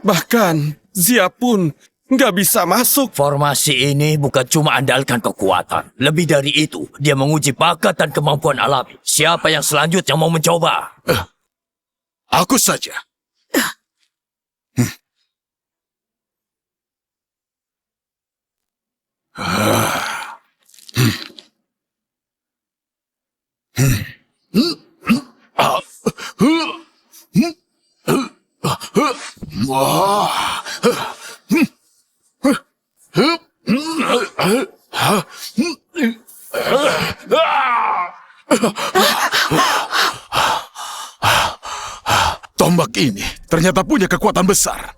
Bahkan Zia pun nggak bisa masuk. Formasi ini bukan cuma andalkan kekuatan. Lebih dari itu, dia menguji bakat dan kemampuan alami. Siapa yang selanjutnya mau mencoba? Aku saja. Tombak ini ternyata punya kekuatan besar.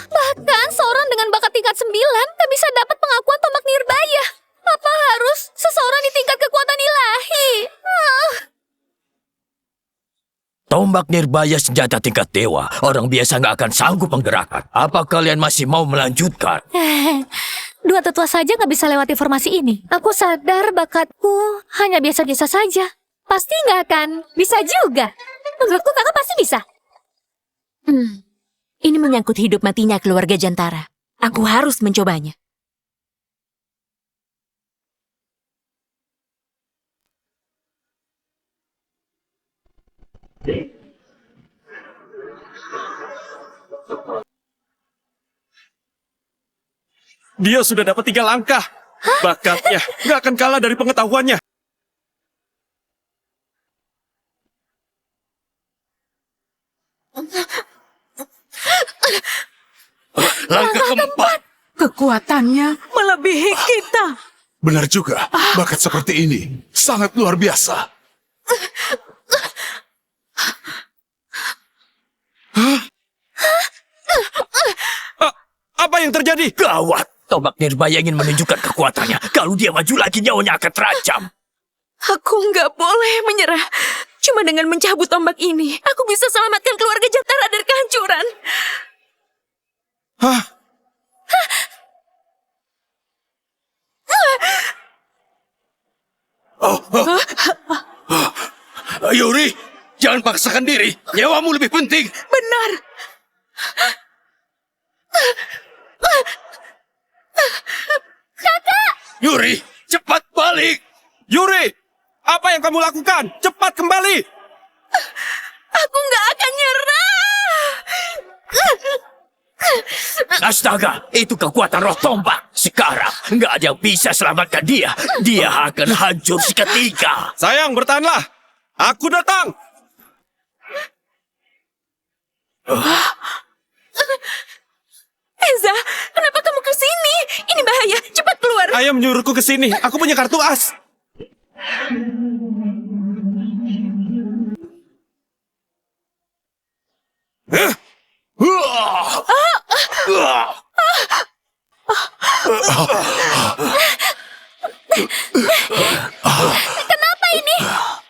Bahkan seorang dengan bakat tingkat 9 tak bisa dapat pengakuan tombak nirbaya. Apa harus seseorang di tingkat kekuatan ilahi? Tombak nirbaya senjata tingkat dewa. Orang biasa nggak akan sanggup menggerakkan. Apa kalian masih mau melanjutkan? Dua tetua saja nggak bisa lewati formasi ini. Aku sadar bakatku hanya biasa-biasa saja. Pasti nggak akan bisa juga. Menurutku kakak pasti bisa. Ini menyangkut hidup matinya keluarga Jantara. Aku harus mencobanya. Dia sudah dapat 3 langkah. Bakatnya nggak akan kalah dari pengetahuannya. Langkah keempat. Kekuatannya melebihi kita. Benar juga, bakat seperti ini sangat luar biasa. Apa yang terjadi? Gawat! Tombak nirbaya ingin menunjukkan kekuatannya. Kalau dia maju lagi, nyawanya akan terancam. Aku nggak boleh menyerah. Cuma dengan mencabut tombak ini, aku bisa selamatkan keluarga Jantara dari kehancuran. Hah? Yuri, jangan paksakan diri. Nyawamu lebih penting. Benar. Yuri, cepat balik. Yuri, apa yang kamu lakukan? Cepat kembali. Aku nggak akan nyerah. Astaga, itu kekuatan roh tombak. Sekarang, nggak ada yang bisa selamatkan dia. Dia akan hancur seketika. Sayang, bertahanlah. Aku datang. Eza, kenapa kamu ke sini? Ini bahaya. Cepat keluar. Ayah menyuruhku ke sini. Aku punya kartu as. Kenapa ini?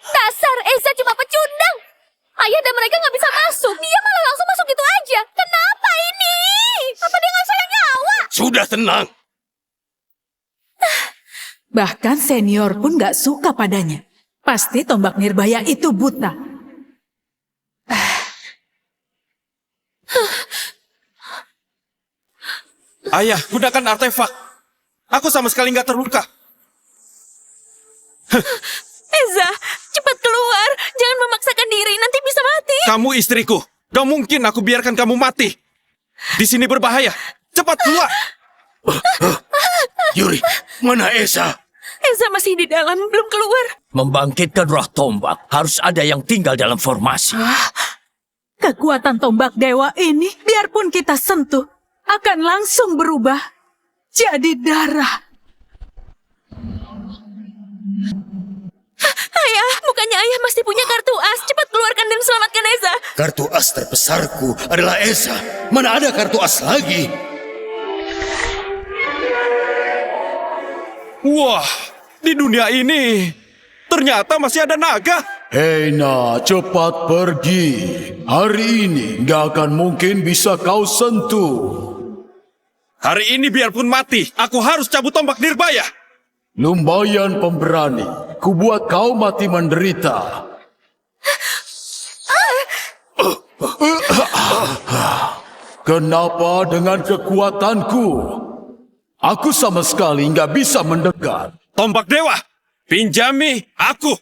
Dasar Eza cuma pecundang. Ayah dan mereka nggak bisa masuk. Dia malah langsung masuk gitu aja. Kenapa ini? Apa dia nggak sayang nyawa? Sudah tenang. Bahkan senior pun gak suka padanya. Pasti tombak nirbaya itu buta. Ayah, gunakan artefak. Aku sama sekali nggak terluka. Eza, cepat keluar. Jangan memaksakan diri, nanti bisa mati. Kamu istriku. Gak mungkin aku biarkan kamu mati. Di sini berbahaya. Cepat keluar. Yuri, mana Esa? Eza masih di dalam, belum keluar. Membangkitkan roh tombak, harus ada yang tinggal dalam formasi. Kekuatan tombak dewa ini, biarpun kita sentuh, akan langsung berubah jadi darah. Ayah, bukannya ayah masih punya kartu as. Cepat keluarkan dan selamatkan Eza. Kartu as terbesarku adalah Esa. Mana ada kartu as lagi? Wah, di dunia ini ternyata masih ada naga. Heina, cepat pergi. Hari ini nggak akan mungkin bisa kau sentuh. Hari ini biarpun mati, aku harus cabut tombak nirbaya. Lumayan pemberani. Kubuat kau mati menderita. Kenapa dengan kekuatanku? Aku sama sekali nggak bisa mendekat. Tombak dewa, pinjami aku.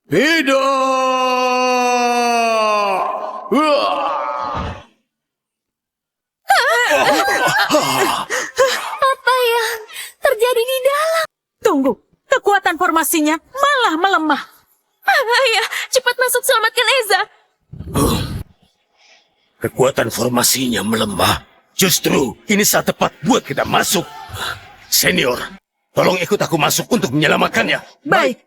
Tidak! terjadi di dalam? Tunggu, kekuatan formasinya malah melemah. Ayah, cepat masuk selamatkan Eza. Kekuatan formasinya melemah. Justru ini saat tepat buat kita masuk. Senior, tolong ikut aku masuk untuk menyelamatkannya. Baik.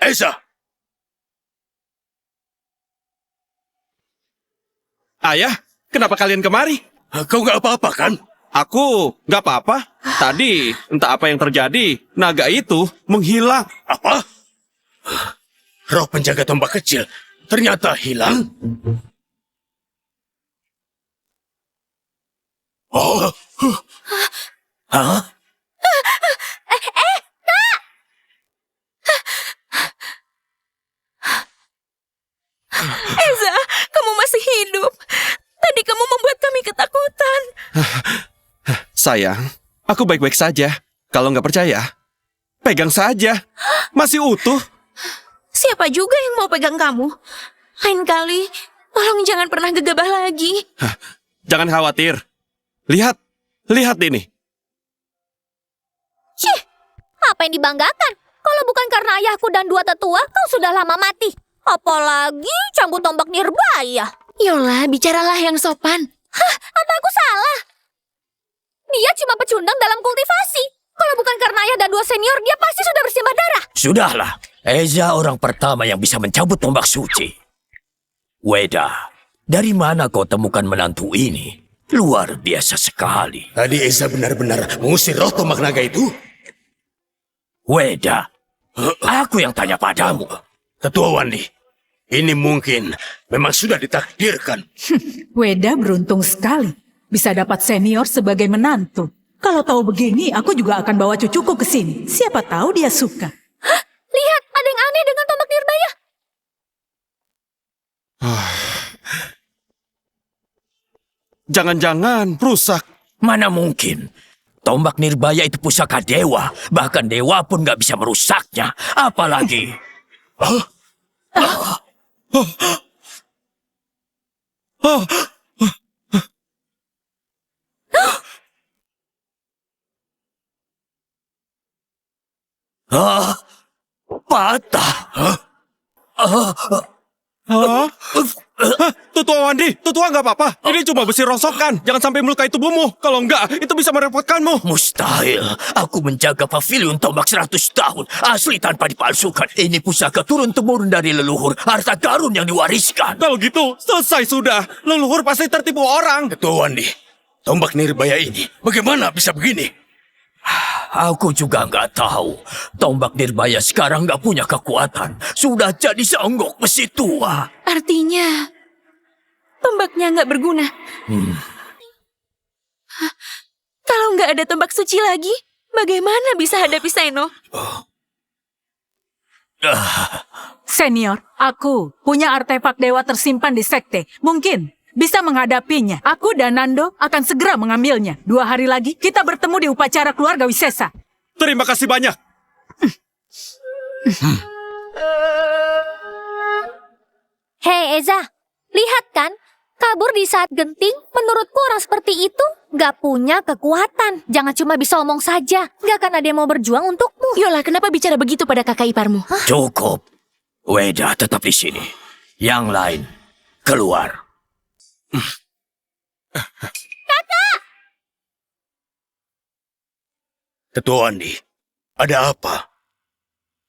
Eza, Ayah, kenapa kalian kemari? kau nggak apa-apa kan? Aku nggak apa-apa. Tadi entah apa yang terjadi, naga itu menghilang. Apa? Roh penjaga tombak kecil ternyata hilang. Oh, hah? Eza, kamu masih hidup. Tadi kamu membuat kami ketakutan. Sayang, aku baik-baik saja. Kalau nggak percaya, pegang saja. Masih utuh. Siapa juga yang mau pegang kamu? Lain kali, tolong jangan pernah gegabah lagi. Jangan khawatir. Lihat, lihat ini. Cih, apa yang dibanggakan? Kalau bukan karena ayahku dan dua tetua, kau sudah lama mati. Apalagi cambuk tombak Nirbaya. Yola, bicaralah yang sopan. Hah, atau aku salah? Dia cuma pecundang dalam kultivasi. Kalau bukan karena ayah dan dua senior, dia pasti sudah bersimbah darah. Sudahlah, Eza orang pertama yang bisa mencabut tombak suci. Weda, dari mana kau temukan menantu ini? Luar biasa sekali. Tadi Eza benar-benar mengusir roh tombak naga itu? Weda, aku yang tanya padamu. Ketua Wandi, ini mungkin memang sudah ditakdirkan. Weda beruntung sekali bisa dapat senior sebagai menantu. Kalau tahu begini, aku juga akan bawa cucuku ke sini. Siapa tahu dia suka. Hah, lihat, ada yang aneh dengan tombak Nirbaya. Jangan-jangan rusak. Mana mungkin? Tombak Nirbaya itu pusaka dewa. Bahkan dewa pun nggak bisa merusaknya. Apalagi... patah. Hah? Tutua Wandi, Tutua nggak apa-apa. Ini cuma besi rongsokan. Jangan sampai melukai tubuhmu. Kalau enggak, itu bisa merepotkanmu. Mustahil. Aku menjaga pavilion tombak 100 tahun. Asli tanpa dipalsukan. Ini pusaka turun-temurun dari leluhur. Harta karun yang diwariskan. Kalau gitu, selesai sudah. Leluhur pasti tertipu orang. Ketua Wandi, tombak Nirbaya ini bagaimana bisa begini? Aku juga nggak tahu. Tombak Nirbaya sekarang nggak punya kekuatan. Sudah jadi seonggok besi tua. Artinya, tombaknya nggak berguna. Kalau nggak ada tombak suci lagi, bagaimana bisa hadapi Seno? Senior, aku punya artefak dewa tersimpan di sekte. Mungkin bisa menghadapinya. Aku dan Nando akan segera mengambilnya. 2 hari lagi kita bertemu di upacara keluarga Wisesa. Terima kasih banyak. Hei Eza, lihat kan? Kabur di saat genting, menurutku orang seperti itu gak punya kekuatan. Jangan cuma bisa omong saja. Gak akan ada yang mau berjuang untukmu. Yola, kenapa bicara begitu pada kakak iparmu? Cukup. Weda tetap di sini. Yang lain, keluar. Kakak! Ketua Wandi, ada apa?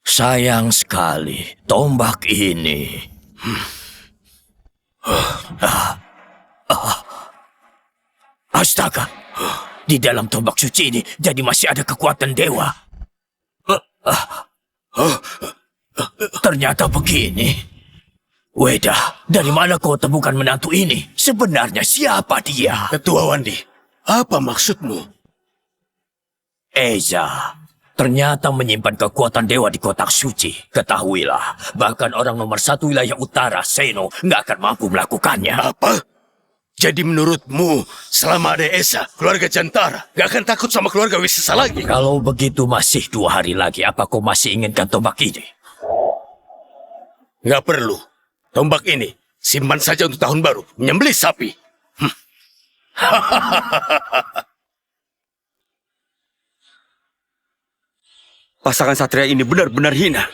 Sayang sekali, tombak ini. Astaga, di dalam tombak suci ini jadi masih ada kekuatan dewa. Ternyata begini. Weda, dari mana kau temukan menantu ini? Sebenarnya siapa dia? Ketua Wandi, apa maksudmu? Eza, ternyata menyimpan kekuatan dewa di kotak suci. Ketahuilah, bahkan orang nomor 1 wilayah utara, Seno, nggak akan mampu melakukannya. Apa? Jadi menurutmu, selama ada Esa, keluarga Jantara gak akan takut sama keluarga Wisesa lagi? Kalau begitu masih 2 hari lagi, apa kau masih inginkan tombak ini? Gak perlu. Tombak ini simpan saja untuk tahun baru, menyembelih sapi. Pasangan satria ini benar-benar hina.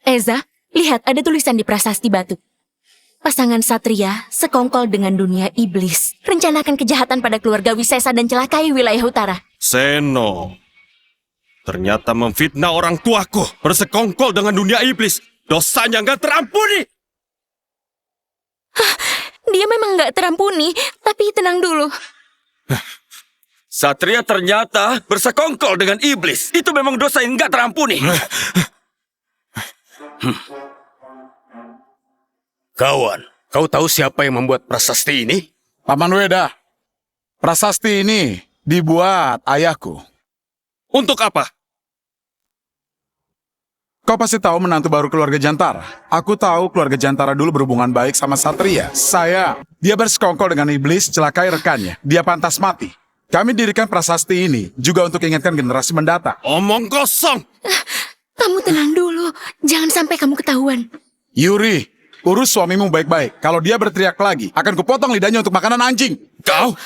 Eza, lihat ada tulisan di prasasti batu. Pasangan satria sekongkol dengan dunia iblis. Rencanakan kejahatan pada keluarga Wisesa dan celakai wilayah utara. Seno, ternyata memfitnah orang tuaku, bersekongkol dengan dunia iblis. Dosanya nggak terampuni. Dia memang nggak terampuni, tapi tenang dulu. Satria ternyata bersekongkol dengan iblis. Itu memang dosa yang nggak terampuni. Kawan, kau tahu siapa yang membuat prasasti ini? Paman Weda, prasasti ini dibuat ayahku. Untuk apa? Kau pasti tahu menantu baru keluarga Jantara. Aku tahu keluarga Jantara dulu berhubungan baik sama Satria. Dia bersekongkol dengan iblis, celakai rekannya. Dia pantas mati. Kami dirikan prasasti ini juga untuk ingatkan generasi mendatang. Omong kosong. Kamu tenang dulu, jangan sampai kamu ketahuan. Yuri, urus suamimu baik-baik. Kalau dia berteriak lagi, akan kupotong lidahnya untuk makanan anjing. Kau?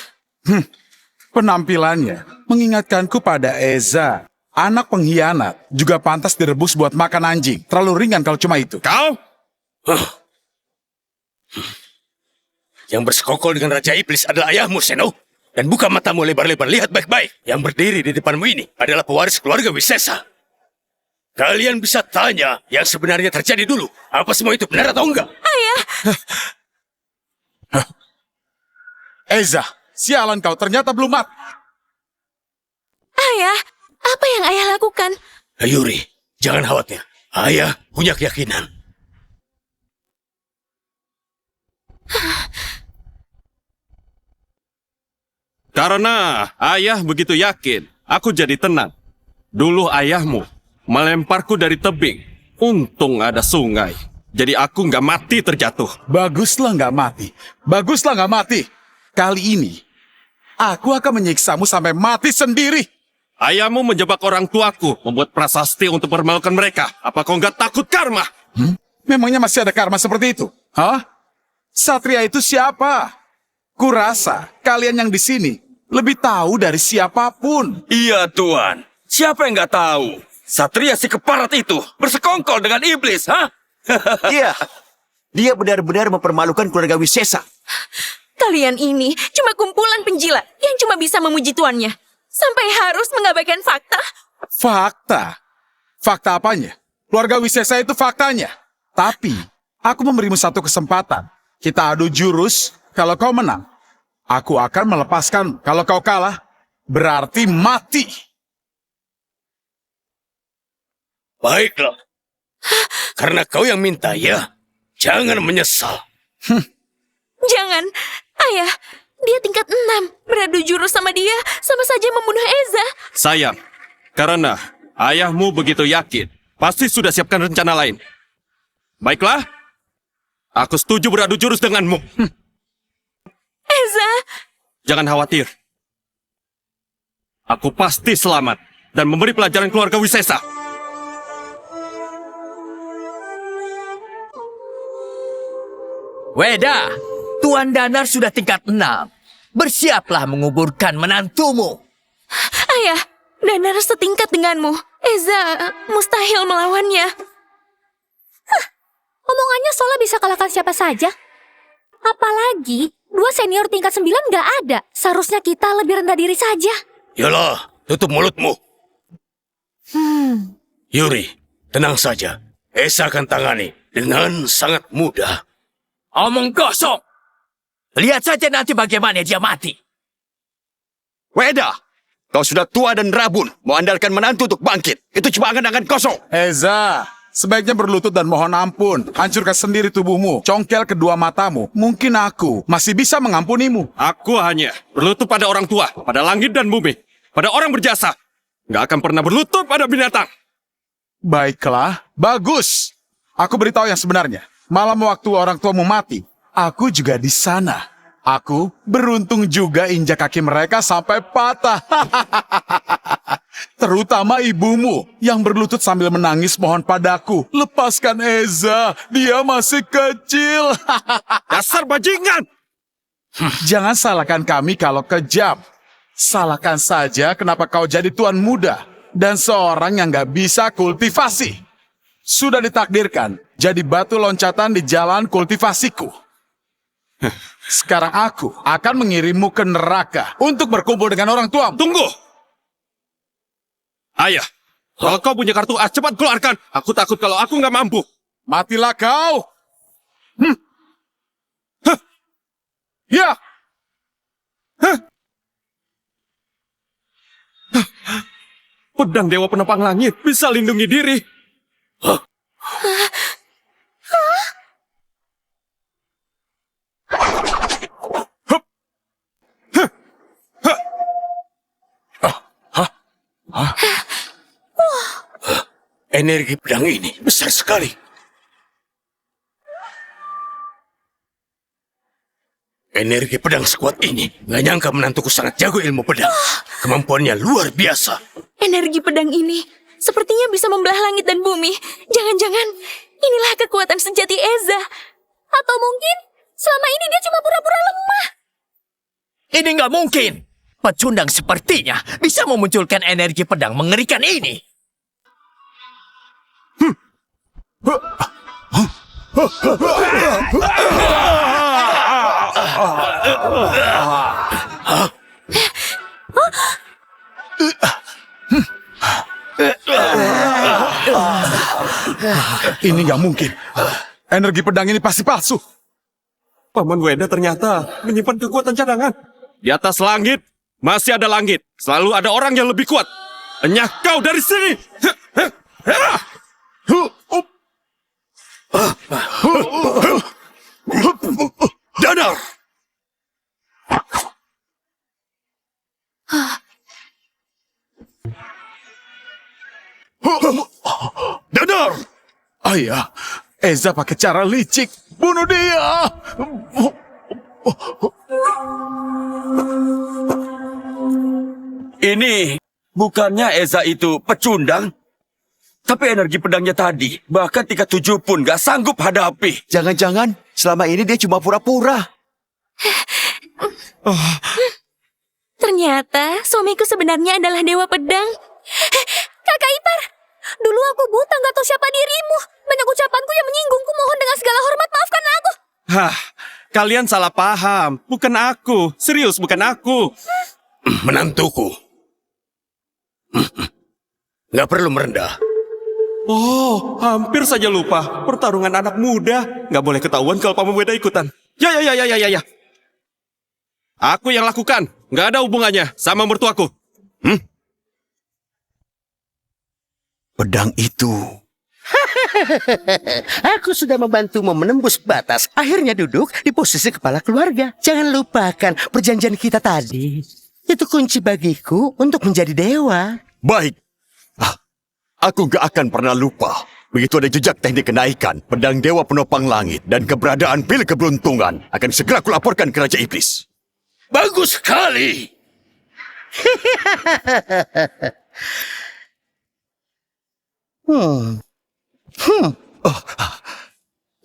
Penampilannya mengingatkanku pada Eza. Anak pengkhianat juga pantas direbus buat makan anjing. Terlalu ringan kalau cuma itu. Kau? Yang bersekongkol dengan Raja Iblis adalah ayahmu, Seno. Dan buka matamu lebar-lebar, lihat baik-baik. Yang berdiri di depanmu ini adalah pewaris keluarga Wisesa. Kalian bisa tanya yang sebenarnya terjadi dulu. Apa semua itu benar atau enggak? Ayah! Eza, sialan kau, ternyata belum mati. Ayah, apa yang ayah lakukan? Yuri, jangan khawatir. Ayah punya keyakinan. Karena ayah begitu yakin, aku jadi tenang. Dulu ayahmu melemparku dari tebing. Untung ada sungai. Jadi aku nggak mati terjatuh. Baguslah nggak mati. Baguslah nggak mati. Kali ini, aku akan menyiksamu sampai mati sendiri. Ayahmu menjebak orang tuaku, membuat prasasti untuk mempermalukan mereka. Apa kau nggak takut karma? Memangnya masih ada karma seperti itu? Hah? Satria itu siapa? Kurasa kalian yang di sini lebih tahu dari siapapun. Iya, Tuan. Siapa yang nggak tahu? Satria si keparat itu bersekongkol dengan iblis, ha? Iya, dia benar-benar mempermalukan keluarga Wisesa. Kalian ini cuma kumpulan penjilat yang cuma bisa memuji tuannya. Sampai harus mengabaikan fakta. Fakta? Fakta apanya? Keluarga Wisesa itu faktanya. Tapi, aku memberimu satu kesempatan. Kita adu jurus, kalau kau menang, aku akan melepaskan. Kalau kau kalah, berarti mati. Baiklah. Karena kau yang minta, ya. Jangan menyesal. Jangan, ayah. Dia tingkat 6. Beradu jurus sama dia, sama saja membunuh Eza. Sayang, karena ayahmu begitu yakin, pasti sudah siapkan rencana lain. Baiklah, aku setuju beradu jurus denganmu. Eza! Jangan khawatir. Aku pasti selamat dan memberi pelajaran keluarga Wisesa. Weda, Tuan Danar sudah tingkat 6. Bersiaplah menguburkan menantumu. Ayah, Danar setingkat denganmu. Eza mustahil melawannya. Omongannya Sola bisa kalahkan siapa saja. Apalagi, 2 senior tingkat 9 nggak ada. Seharusnya kita lebih rendah diri saja. Yalah, tutup mulutmu. Yuri, tenang saja. Esa akan tangani dengan sangat mudah. Omong kosong. Lihat saja nanti bagaimana dia mati. Weda, kau sudah tua dan rabun. Mau andalkan menantu untuk bangkit. Itu cuma angan-angan kosong. Eza, sebaiknya berlutut dan mohon ampun. Hancurkan sendiri tubuhmu. Congkel kedua matamu. Mungkin aku masih bisa mengampunimu. Aku hanya berlutut pada orang tua, pada langit dan bumi, pada orang berjasa. Nggak akan pernah berlutut pada binatang. Baiklah, bagus. Aku beritahu yang sebenarnya. Malam waktu orang tuamu mati, aku juga di sana. Aku beruntung juga injak kaki mereka sampai patah. Terutama ibumu yang berlutut sambil menangis mohon padaku. Lepaskan Eza, dia masih kecil. Dasar bajingan! Jangan salahkan kami kalau kejam. Salahkan saja kenapa kau jadi tuan muda dan seorang yang gak bisa kultivasi. Sudah ditakdirkan jadi batu loncatan di jalan kultivasiku. Sekarang aku akan mengirimmu ke neraka untuk berkumpul dengan orang tuamu. Tunggu! Ayah, kalau kau punya kartu as, cepat keluarkan. Aku takut kalau aku nggak mampu. Matilah kau! Ya! Pedang Dewa Penopang Langit bisa lindungi diri. Energi pedang ini besar sekali. Energi pedang sekuat ini. Gak nyangka menantuku sangat jago ilmu pedang. Kemampuannya luar biasa. Energi pedang ini sepertinya bisa membelah langit dan bumi. Jangan-jangan inilah kekuatan sejati Eza. Atau mungkin selama ini dia cuma pura-pura lemah. Ini nggak mungkin. Pecundang sepertinya bisa memunculkan energi pedang mengerikan ini. Ini nggak mungkin. Energi pedang ini pasti palsu. Paman Weda ternyata menyimpan kekuatan cadangan. Di atas langit, masih ada langit. Selalu ada orang yang lebih kuat. Enyah kau dari sini! Danar! Danar! Ayah, Eza pakai cara licik. Bunuh dia! Ini bukannya Eza itu pecundang? Tapi energi pedangnya tadi, bahkan tingkat 7 pun gak sanggup hadapi. Jangan-jangan selama ini dia cuma pura-pura. Ternyata suamiku sebenarnya adalah dewa pedang. Kakak ipar, dulu aku buta gak tahu siapa dirimu. Banyak ucapanku yang menyinggungku, mohon dengan segala hormat maafkan aku. Hah, kalian salah paham. Bukan aku. Serius, bukan aku. Menantuku. Gak perlu merendah. Oh, hampir saja lupa. Pertarungan anak muda. Nggak boleh ketahuan kalau Paman Weda ikutan. Ya. Aku yang lakukan. Nggak ada hubungannya sama mertuaku. Pedang itu. Aku sudah membantumu menembus batas. Akhirnya duduk di posisi kepala keluarga. Jangan lupakan perjanjian kita tadi. Itu kunci bagiku untuk menjadi dewa. Baik. Aku gak akan pernah lupa. Begitu ada jejak teknik kenaikan, pedang Dewa Penopang Langit, dan keberadaan pil keberuntungan, akan segera kulaporkan ke Raja Iblis. Bagus sekali.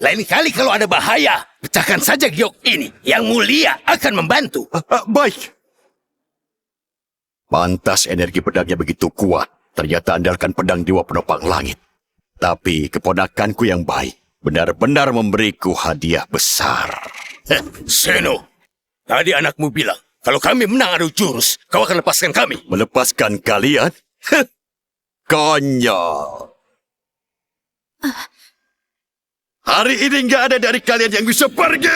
Lain kali kalau ada bahaya, pecahkan saja giok ini. Yang mulia akan membantu. Baik. Pantas energi pedangnya begitu kuat. Ternyata andalkan pedang Dewa Penopang Langit. Tapi keponakanku yang baik benar-benar memberiku hadiah besar. Seno, tadi anakmu bilang, kalau kami menang adu jurus, kau akan lepaskan kami. Melepaskan kalian? Konyol. Hari ini nggak ada dari kalian yang bisa pergi.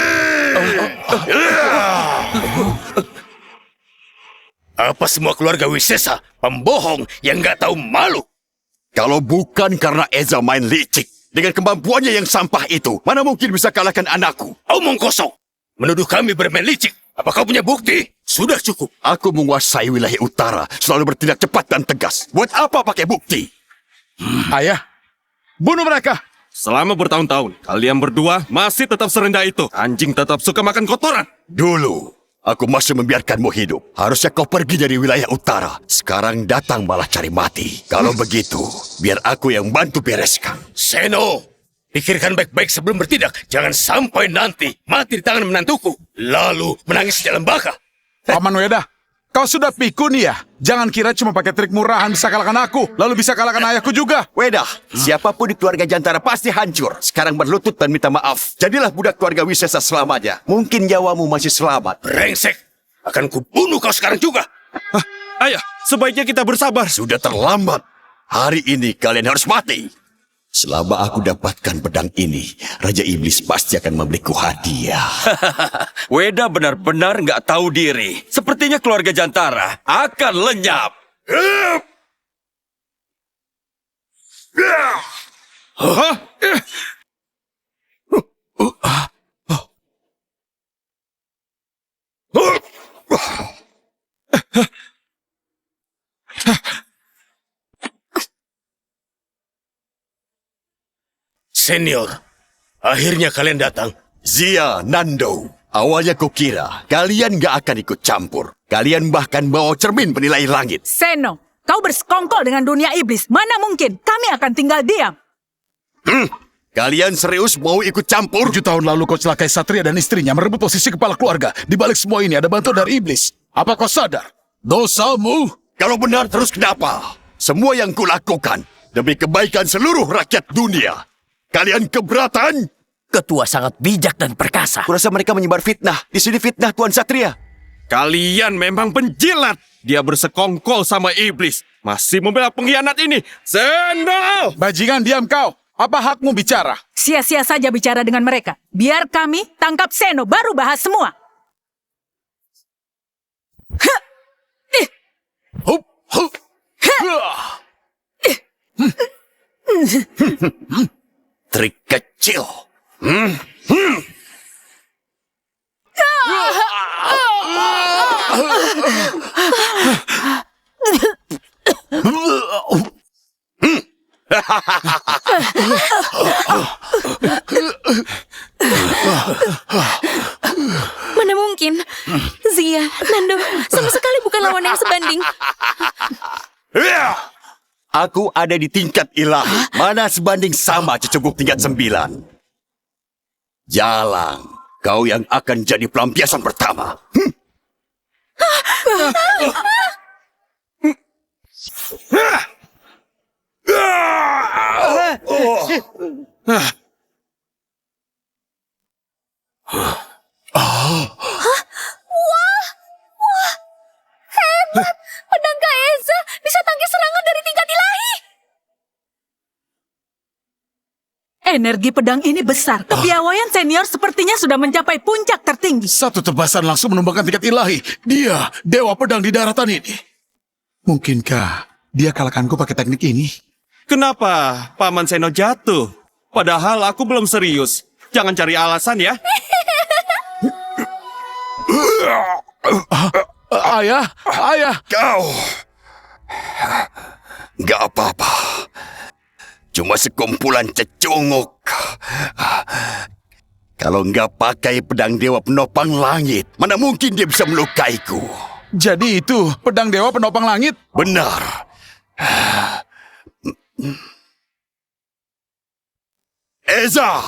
Apa semua keluarga Wisesa pembohong yang nggak tahu malu? Kalau bukan karena Eza main licik, dengan kemampuannya yang sampah itu, mana mungkin bisa kalahkan anakku? Omong kosong. Menuduh kami bermain licik. Apa kau punya bukti? Sudah cukup. Aku menguasai wilayah utara, selalu bertindak cepat dan tegas. Buat apa pakai bukti? Ayah, bunuh mereka. Selama bertahun-tahun, kalian berdua masih tetap serendah itu. Anjing tetap suka makan kotoran. Dulu, Aku masih membiarkanmu hidup. Harusnya kau pergi dari wilayah utara. Sekarang datang malah cari mati. Kalau begitu, biar aku yang bantu bereskan. Seno, pikirkan baik-baik sebelum bertindak. Jangan sampai nanti mati di tangan menantuku. Lalu menangis di dalam baka. Paman Weda, kau sudah pikun ya? Jangan kira cuma pakai trik murahan bisa kalahkan aku, lalu bisa kalahkan ayahku juga. Wedah, siapapun di keluarga Jantara pasti hancur. Sekarang berlutut dan minta maaf. Jadilah budak keluarga Wisesa selamanya. Mungkin nyawamu masih selamat. Brengsek, akan kubunuh kau sekarang juga. Ayah, sebaiknya kita bersabar. Sudah terlambat. Hari ini kalian harus mati. Selama aku dapatkan pedang ini, Raja Iblis pasti akan memberiku hadiah. Weda benar-benar nggak tahu diri. Sepertinya keluarga Jantara akan lenyap. Hah? Senior, akhirnya kalian datang. Zia, Nando, awalnya kukira kalian gak akan ikut campur. Kalian bahkan bawa cermin penilai langit. Seno, kau bersekongkol dengan dunia iblis. Mana mungkin kami akan tinggal diam. Kalian serius mau ikut campur? 7 tahun lalu kau celakai Satria dan istrinya merebut posisi kepala keluarga. Di balik semua ini ada bantuan dari iblis. Apa kau sadar? Dosamu. Kalau benar terus kenapa? Semua yang kulakukan demi kebaikan seluruh rakyat dunia. Kalian keberatan? Ketua sangat bijak dan perkasa. Kurasa mereka menyebar fitnah. Di sini fitnah Tuan Satria. Kalian memang penjilat. Dia bersekongkol sama iblis. Masih membela pengkhianat ini. Sendal! Bajingan, diam kau. Apa hakmu bicara? Sia-sia saja bicara dengan mereka. Biar kami tangkap Seno, baru bahas semua. Hup, hup. Trik kecil. Mana mungkin? Zia, Nando, sama sekali bukan lawan yang sebanding. Aku ada di tingkat ilahi. Mana sebanding sama cecunguk tingkat 9. Jalan. Kau yang akan jadi pelampiasan pertama. Hebat! Pedang Kaeza bisa tangkis serangan dari tingkat ilahi. Energi pedang ini besar. Kepiawaian senior sepertinya sudah mencapai puncak tertinggi. Satu tebasan langsung menumbangkan tingkat ilahi. Dia, dewa pedang di daratan ini. Mungkinkah dia kalahkanku pakai teknik ini? Kenapa Paman Seno jatuh? Padahal aku belum serius. Jangan cari alasan ya. Ayah, ayah. Kau. Gak apa-apa. Cuma sekumpulan cecunguk. Kalau nggak pakai pedang dewa penopang langit, mana mungkin dia bisa melukaiku? Jadi itu pedang dewa penopang langit? Benar. Eza,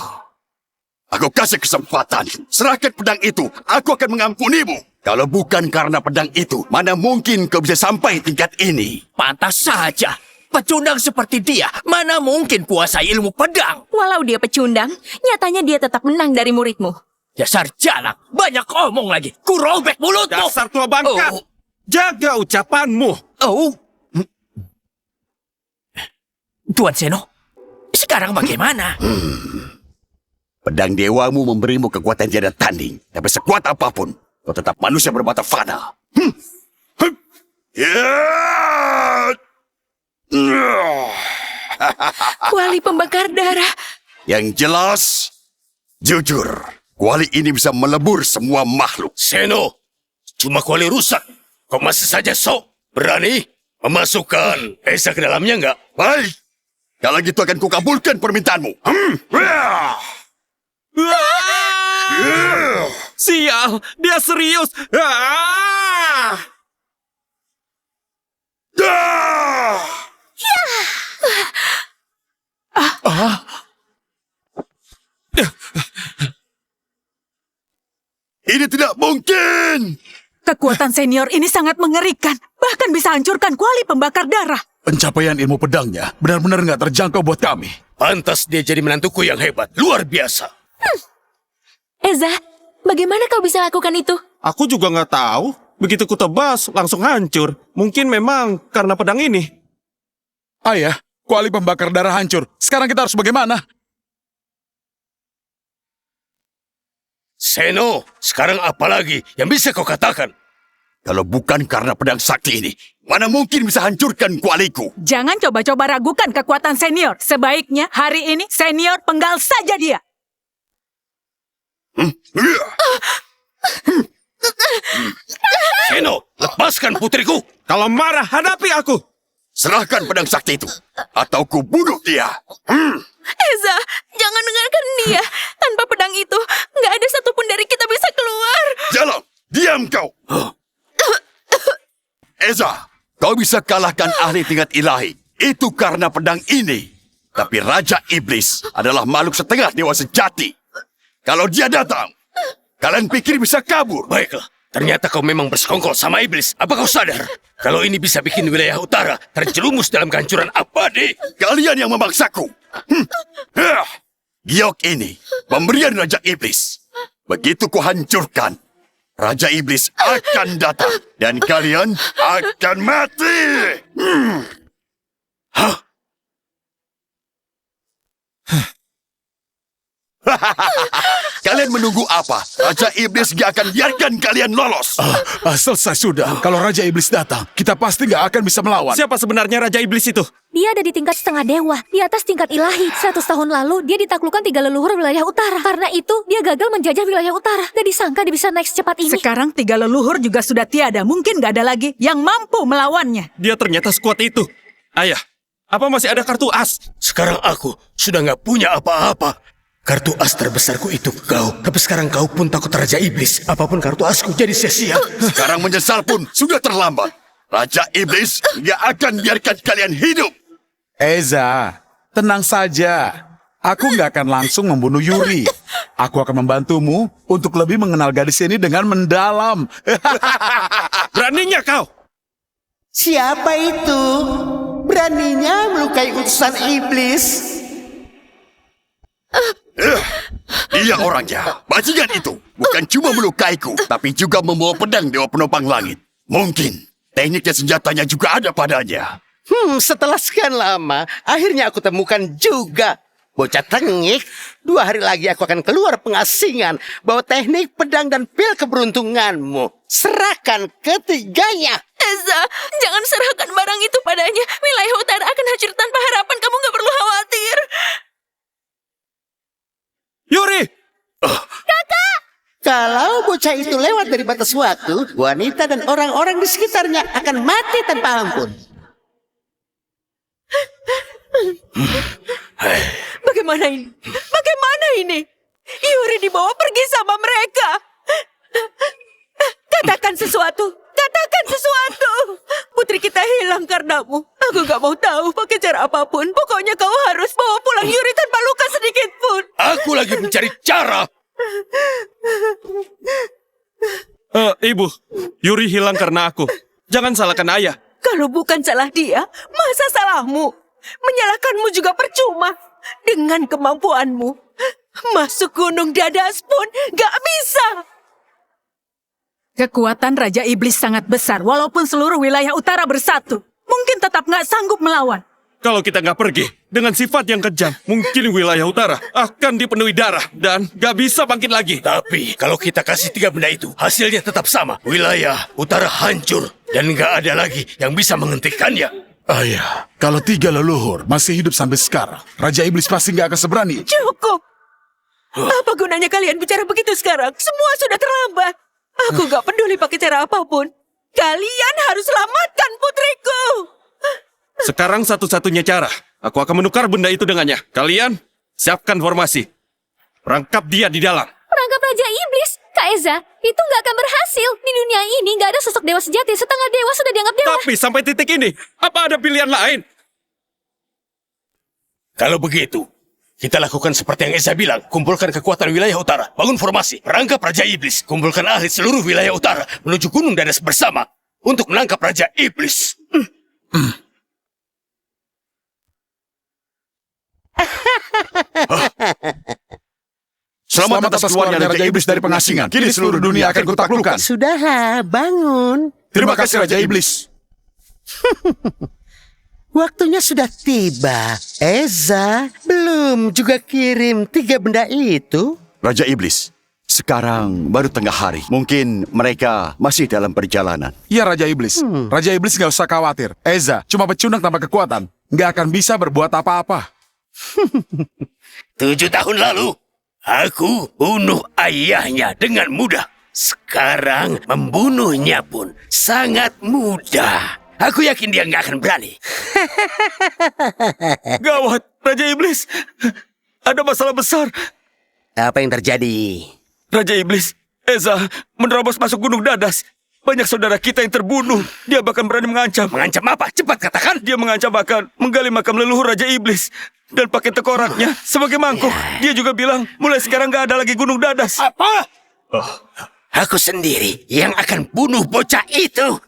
aku kasih kesempatan. Serahkan pedang itu, aku akan mengampunimu. Kalau bukan karena pedang itu, mana mungkin kau bisa sampai tingkat ini? Pantas saja. Pecundang seperti dia, mana mungkin kuasai ilmu pedang? Walau dia pecundang, nyatanya dia tetap menang dari muridmu. Dasar jalak, banyak omong lagi. Kurobek mulutmu. Dasar tua bangka. Oh. Jaga ucapanmu. Oh. Tuan Seno, sekarang bagaimana? Pedang dewamu memberimu kekuatan tiada tanding. Tapi sekuat apapun, kau tetap manusia bermata fana. Kuali pembakar darah. Yang jelas, jujur, kuali ini bisa melebur semua makhluk. Seno, cuma kuali rusak. Kau masih saja sok. Berani memasukkan Esa ke dalamnya enggak? Baik, kalau gitu akan kukabulkan permintaanmu. Sial, dia serius. Ah! Ah! Ini tidak mungkin! Kekuatan senior ini sangat mengerikan. Bahkan bisa hancurkan kuali pembakar darah. Pencapaian ilmu pedangnya benar-benar nggak terjangkau buat kami. Pantas dia jadi menantuku yang hebat. Luar biasa. Eza, bagaimana kau bisa lakukan itu? Aku juga nggak tahu. Begitu ku tebas, langsung hancur. Mungkin memang karena pedang ini. Ayah, kuali pembakar darah hancur. Sekarang kita harus bagaimana? Seno, sekarang apa lagi yang bisa kau katakan? Kalau bukan karena pedang sakti ini, mana mungkin bisa hancurkan kualiku? Jangan coba-coba ragukan kekuatan senior. Sebaiknya hari ini senior penggal saja dia. Seno, lepaskan putriku. Kalau marah, hadapi aku. Serahkan pedang sakti itu, atau ku bunuh dia. Eza, jangan dengarkan dia. Tanpa pedang itu, nggak ada satupun dari kita bisa keluar. Jalan, diam kau. Eza, kau bisa kalahkan ahli tingkat ilahi. Itu karena pedang ini. Tapi Raja Iblis adalah makhluk setengah dewa sejati. Kalau dia datang, kalian pikir bisa kabur? Baiklah, ternyata kau memang bersekongkol sama iblis. Apa kau sadar? Kalau ini bisa bikin wilayah utara terjerumus dalam kehancuran abadi. Kalian yang memaksaku. Giok ini, pemberian Raja Iblis. Begitu ku hancurkan, Raja Iblis akan datang. Dan kalian akan mati. Hah? Kalian menunggu apa? Raja Iblis gak akan biarkan kalian lolos. Selesai sudah. Kalau Raja Iblis datang, kita pasti nggak akan bisa melawan. Siapa sebenarnya Raja Iblis itu? Dia ada di tingkat setengah dewa, di atas tingkat ilahi. 100 tahun lalu, dia ditaklukkan 3 leluhur wilayah utara. Karena itu, dia gagal menjajah wilayah utara. Gak disangka dia bisa naik secepat ini. Sekarang 3 leluhur juga sudah tiada. Mungkin gak ada lagi yang mampu melawannya. Dia ternyata sekuat itu. Ayah, apa masih ada kartu as? Sekarang aku sudah nggak punya apa-apa. Kartu as terbesarku itu kau. Tapi sekarang kau pun takut Raja Iblis. Apapun kartu asku jadi sia-sia. Sekarang menyesal pun sudah terlambat. Raja Iblis gak akan biarkan kalian hidup. Eza, tenang saja. Aku nggak akan langsung membunuh Yuri. Aku akan membantumu untuk lebih mengenal gadis ini dengan mendalam. Beraninya kau? Siapa itu? Beraninya melukai utusan iblis. Dia orangnya. Bajingan itu bukan cuma melukaiku, tapi juga membawa pedang dewa penopang langit. Mungkin teknik dan senjatanya juga ada padanya. Setelah sekian lama, akhirnya aku temukan juga. Bocah tengik, 2 hari lagi aku akan keluar pengasingan. Bawa teknik, pedang, dan pil keberuntunganmu. Serahkan ketiganya. Eza, jangan serahkan barang itu padanya. Wilayah utara akan hancur tanpa harapan. Kamu nggak perlu khawatir. Yuri! Kalau bocah itu lewat dari batas waktu, wanita dan orang-orang di sekitarnya akan mati tanpa ampun. Bagaimana ini? Bagaimana ini? Yuri dibawa pergi sama mereka. Katakan sesuatu. Katakan sesuatu. Putri kita hilang karenamu. Aku gak mau tahu pakai cara apapun. Pokoknya kau harus bawa pulang Yuri tanpa luka sedikit pun. Aku lagi mencari cara. Ibu, Yuri hilang karena aku. Jangan salahkan ayah. Kalau bukan salah dia, masa salahmu? Menyalahkanmu juga percuma. Dengan kemampuanmu, masuk gunung Dadas pun gak bisa. Kekuatan Raja Iblis sangat besar, walaupun seluruh wilayah utara bersatu. Mungkin tetap nggak sanggup melawan. Kalau kita nggak pergi, dengan sifat yang kejam, mungkin wilayah utara akan dipenuhi darah dan nggak bisa bangkit lagi. Tapi kalau kita kasih 3 benda itu, hasilnya tetap sama. Wilayah utara hancur dan nggak ada lagi yang bisa menghentikannya. Ayah, kalau 3 leluhur masih hidup sampai sekarang, Raja Iblis pasti nggak akan seberani. Cukup. Apa gunanya kalian bicara begitu sekarang? Semua sudah terlambat. Aku gak peduli pakai cara apapun. Kalian harus selamatkan putriku. Sekarang satu-satunya cara, aku akan menukar benda itu dengannya. Kalian, siapkan formasi. Rangkap dia di dalam. Perangkap Raja Iblis. Kak Eza, itu nggak akan berhasil. Di dunia ini nggak ada sosok dewa sejati. Setengah dewa sudah dianggap dewa. Tapi sampai titik ini, apa ada pilihan lain? Kalau begitu, kita lakukan seperti yang Eza bilang. Kumpulkan kekuatan wilayah utara. Bangun formasi. Perangkap Raja Iblis. Kumpulkan ahli seluruh wilayah utara. Menuju Gunung Dadas bersama. Untuk menangkap Raja Iblis. Selamat atas keluarnya Raja Iblis dari pengasingan. Kini seluruh dunia akan kutaklukkan. Sudahlah, bangun. Terima kasih Raja Iblis. Waktunya sudah tiba. Eza belum juga kirim 3 benda itu. Raja Iblis, sekarang baru tengah hari. Mungkin mereka masih dalam perjalanan. Iya Raja Iblis. Raja Iblis nggak usah khawatir. Eza cuma pecundang tanpa kekuatan. Nggak akan bisa berbuat apa-apa. 7 tahun lalu, aku bunuh ayahnya dengan mudah. Sekarang membunuhnya pun sangat mudah. Aku yakin dia nggak akan berani. Gawat, Raja Iblis. Ada masalah besar. Apa yang terjadi? Raja Iblis, Eza menerobos masuk Gunung Dadas. Banyak saudara kita yang terbunuh. Dia bahkan berani mengancam. Mengancam apa? Cepat katakan. Dia mengancam akan menggali makam leluhur Raja Iblis. Dan pakai tengkoraknya sebagai mangkuk. Dia juga bilang, mulai sekarang gak ada lagi Gunung Dadas. Apa? Aku sendiri yang akan bunuh bocah itu.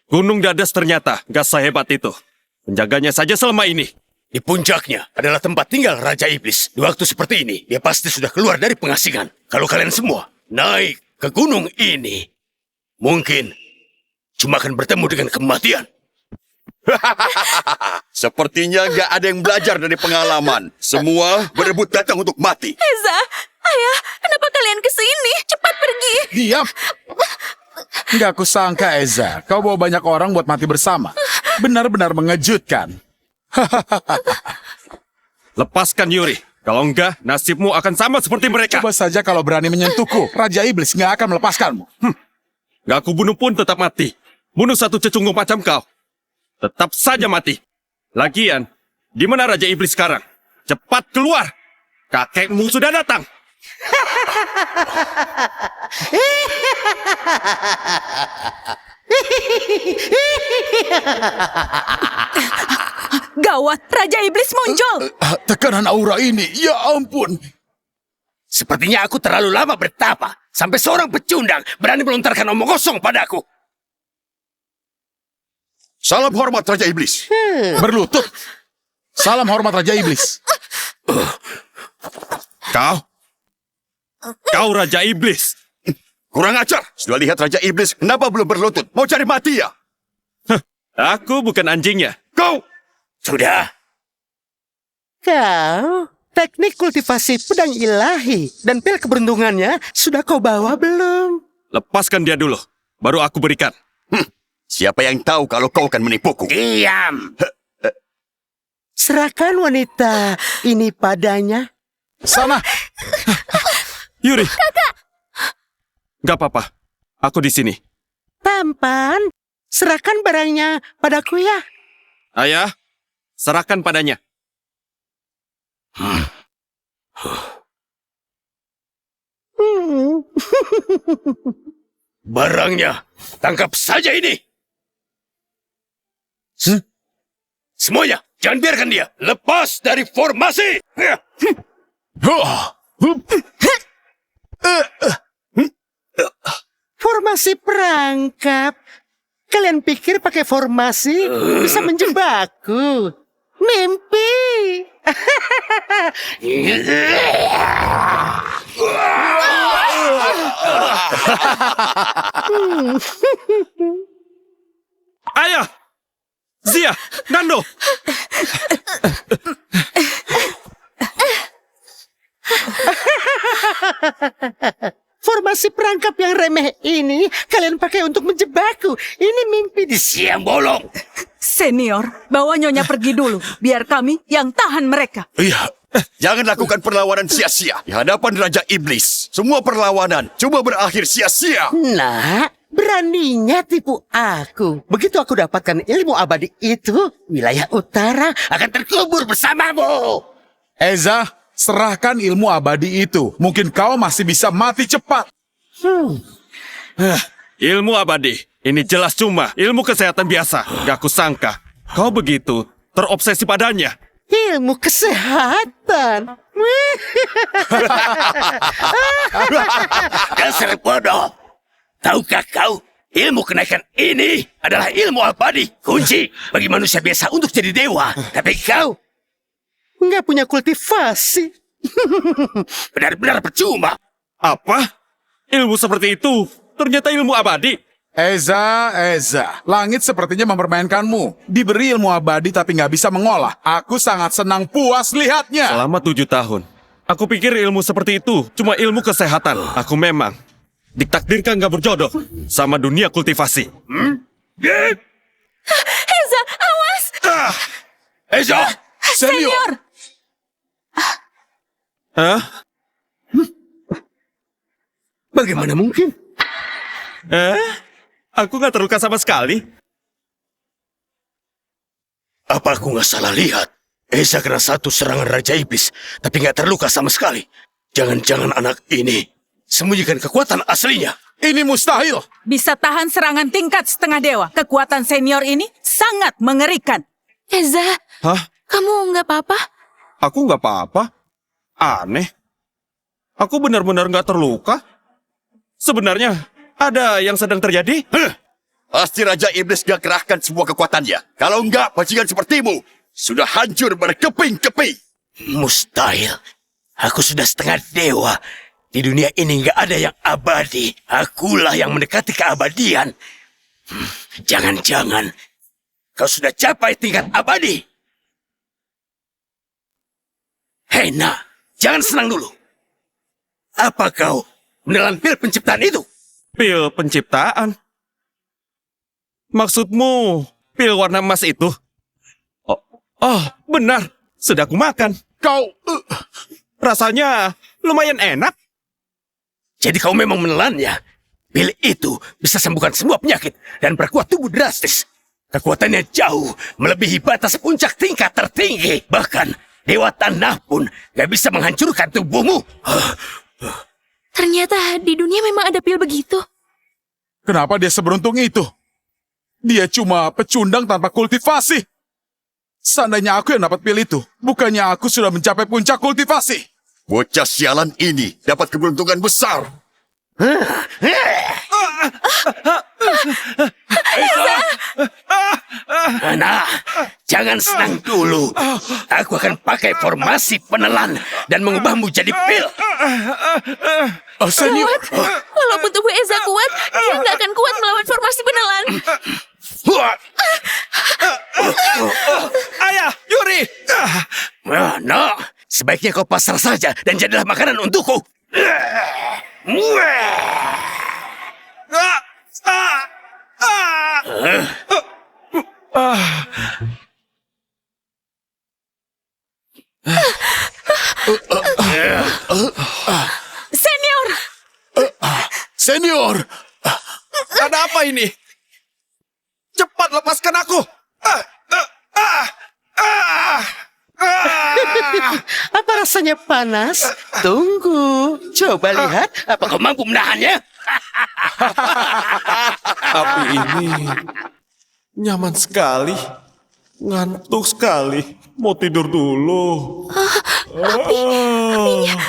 Gunung Dadas ternyata gak sehebat itu. Penjaganya saja selama ini. Di puncaknya adalah tempat tinggal Raja Iblis. Di waktu seperti ini, dia pasti sudah keluar dari pengasingan. Kalau kalian semua naik ke gunung ini, mungkin cuma akan bertemu dengan kematian. Sepertinya nggak ada yang belajar dari pengalaman. Semua berebut datang untuk mati. Eza, ayah, kenapa kalian kesini? Cepat pergi. Diam. Nggak kusangka Eza, kau bawa banyak orang buat mati bersama. Benar-benar mengejutkan. Lepaskan Yuri. Kalau enggak, nasibmu akan sama seperti mereka. Coba saja kalau berani menyentuhku, Raja Iblis nggak akan melepaskanmu. Gak aku bunuh pun tetap mati. Bunuh satu cecunggung macam kau, tetap saja mati. Lagian, di mana Raja Iblis sekarang? Cepat keluar. Kakekmu sudah datang. Gawat, Raja Iblis muncul. Tekanan aura ini, ya ampun. Sepertinya aku terlalu lama bertapa. Sampai seorang pecundang berani melontarkan omong kosong padaku. Salam hormat Raja Iblis. Berlutut. Salam hormat Raja Iblis. Kau Raja Iblis. Kurang ajar. Sudah lihat Raja Iblis, kenapa belum berlutut? Mau cari mati ya? Aku bukan anjingnya. Kau! Sudah. Kau, teknik kultivasi pedang ilahi dan pil keberuntungannya sudah kau bawa belum? Lepaskan dia dulu, baru aku berikan. Siapa yang tahu kalau kau akan menipuku? Diam. Serahkan wanita ini padanya. Sana. Yuri. Kakak. Gak apa-apa, aku di sini. Tampan, serahkan barangnya padaku ya. Ayah, serahkan padanya. Barangnya, tangkap saja ini. Semuanya, jangan biarkan dia lepas dari formasi. Formasi perangkap. Kalian pikir pakai formasi bisa menjebakku? Mimpi. Ayah! Zia! Nando! Formasi perangkap yang remeh ini kalian pakai untuk menjebakku. Ini mimpi di Siang bolong. Senior, bawa Nyonya pergi dulu. Biar kami yang tahan mereka. Iya. Jangan lakukan perlawanan sia-sia di hadapan Raja Iblis. Semua perlawanan coba berakhir sia-sia. Nak, Beraninya tipu aku. Begitu aku dapatkan ilmu abadi itu, wilayah utara akan terkubur bersamamu. Eza, serahkan ilmu abadi itu. Mungkin kau masih bisa mati cepat. Ilmu abadi. Ini jelas cuma ilmu kesehatan biasa. Gak kusangka kau begitu terobsesi padanya. Ilmu kesehatan. Dasar bodoh. Tahukah kau, ilmu kenaikan ini adalah ilmu abadi, kunci bagi manusia biasa untuk jadi dewa. Tapi kau nggak punya kultivasi. Benar-benar percuma. Apa? Ilmu seperti itu ternyata ilmu abadi. Eza, langit sepertinya mempermainkanmu. Diberi ilmu abadi tapi nggak bisa mengolah. Aku sangat senang puas lihatnya. Selama 7 tahun, aku pikir ilmu seperti itu cuma ilmu kesehatan. Aku memang ditakdirkan gak berjodoh sama dunia kultivasi. Eza, awas! Eza! Senior! Hah? Bagaimana mungkin? Aku gak terluka sama sekali. Apa aku nggak salah lihat? Eza kena satu serangan Raja Iblis, tapi nggak terluka sama sekali. Jangan-jangan anak ini sembunyikan kekuatan aslinya. Ini mustahil. Bisa tahan serangan tingkat setengah dewa. Kekuatan senior ini sangat mengerikan. Eza, Hah? kamu nggak apa-apa? Aku gak apa-apa. Aneh. Aku benar-benar gak terluka. Sebenarnya, ada yang sedang terjadi? Pasti Raja Iblis gak kerahkan semua kekuatannya. Kalau enggak, bajingan sepertimu sudah hancur berkeping-keping. Mustahil. Aku sudah setengah dewa. Di dunia ini nggak ada yang abadi. Akulah yang mendekati keabadian. Jangan-jangan kau sudah capai tingkat abadi. Hei, nah, jangan senang dulu. Apa kau menelan pil penciptaan itu? Pil penciptaan? Maksudmu pil warna emas itu? Oh, benar. Sudah aku makan. Kau... Rasanya lumayan enak. Jadi kau memang menelannya. Pil itu bisa sembuhkan semua penyakit dan perkuat tubuh drastis. Kekuatannya jauh melebihi batas puncak tingkat tertinggi. Bahkan Dewa Tanah pun gak bisa menghancurkan tubuhmu. Ternyata di dunia memang ada pil begitu. Kenapa dia seberuntung itu? Dia cuma pecundang tanpa kultivasi. Seandainya aku yang dapat pil itu, bukannya aku sudah mencapai puncak kultivasi. Bocah sialan ini dapat keberuntungan besar. Nah, jangan senang dulu. Aku akan pakai formasi penelan dan mengubahmu jadi pil. Senior, Walaupun tubuh Eza kuat, dia nggak akan kuat melawan formasi penelan. Ayah, Yuri! Nah, sebaiknya kau pasrah saja dan jadilah makanan untukku. Senior! Senior, Ada apa ini? Cepat lepaskan aku! Apa rasanya panas? Tunggu, coba lihat. Apa kau mampu menahannya? Api ini nyaman sekali. Ngantuk sekali. Mau tidur dulu. Apinya.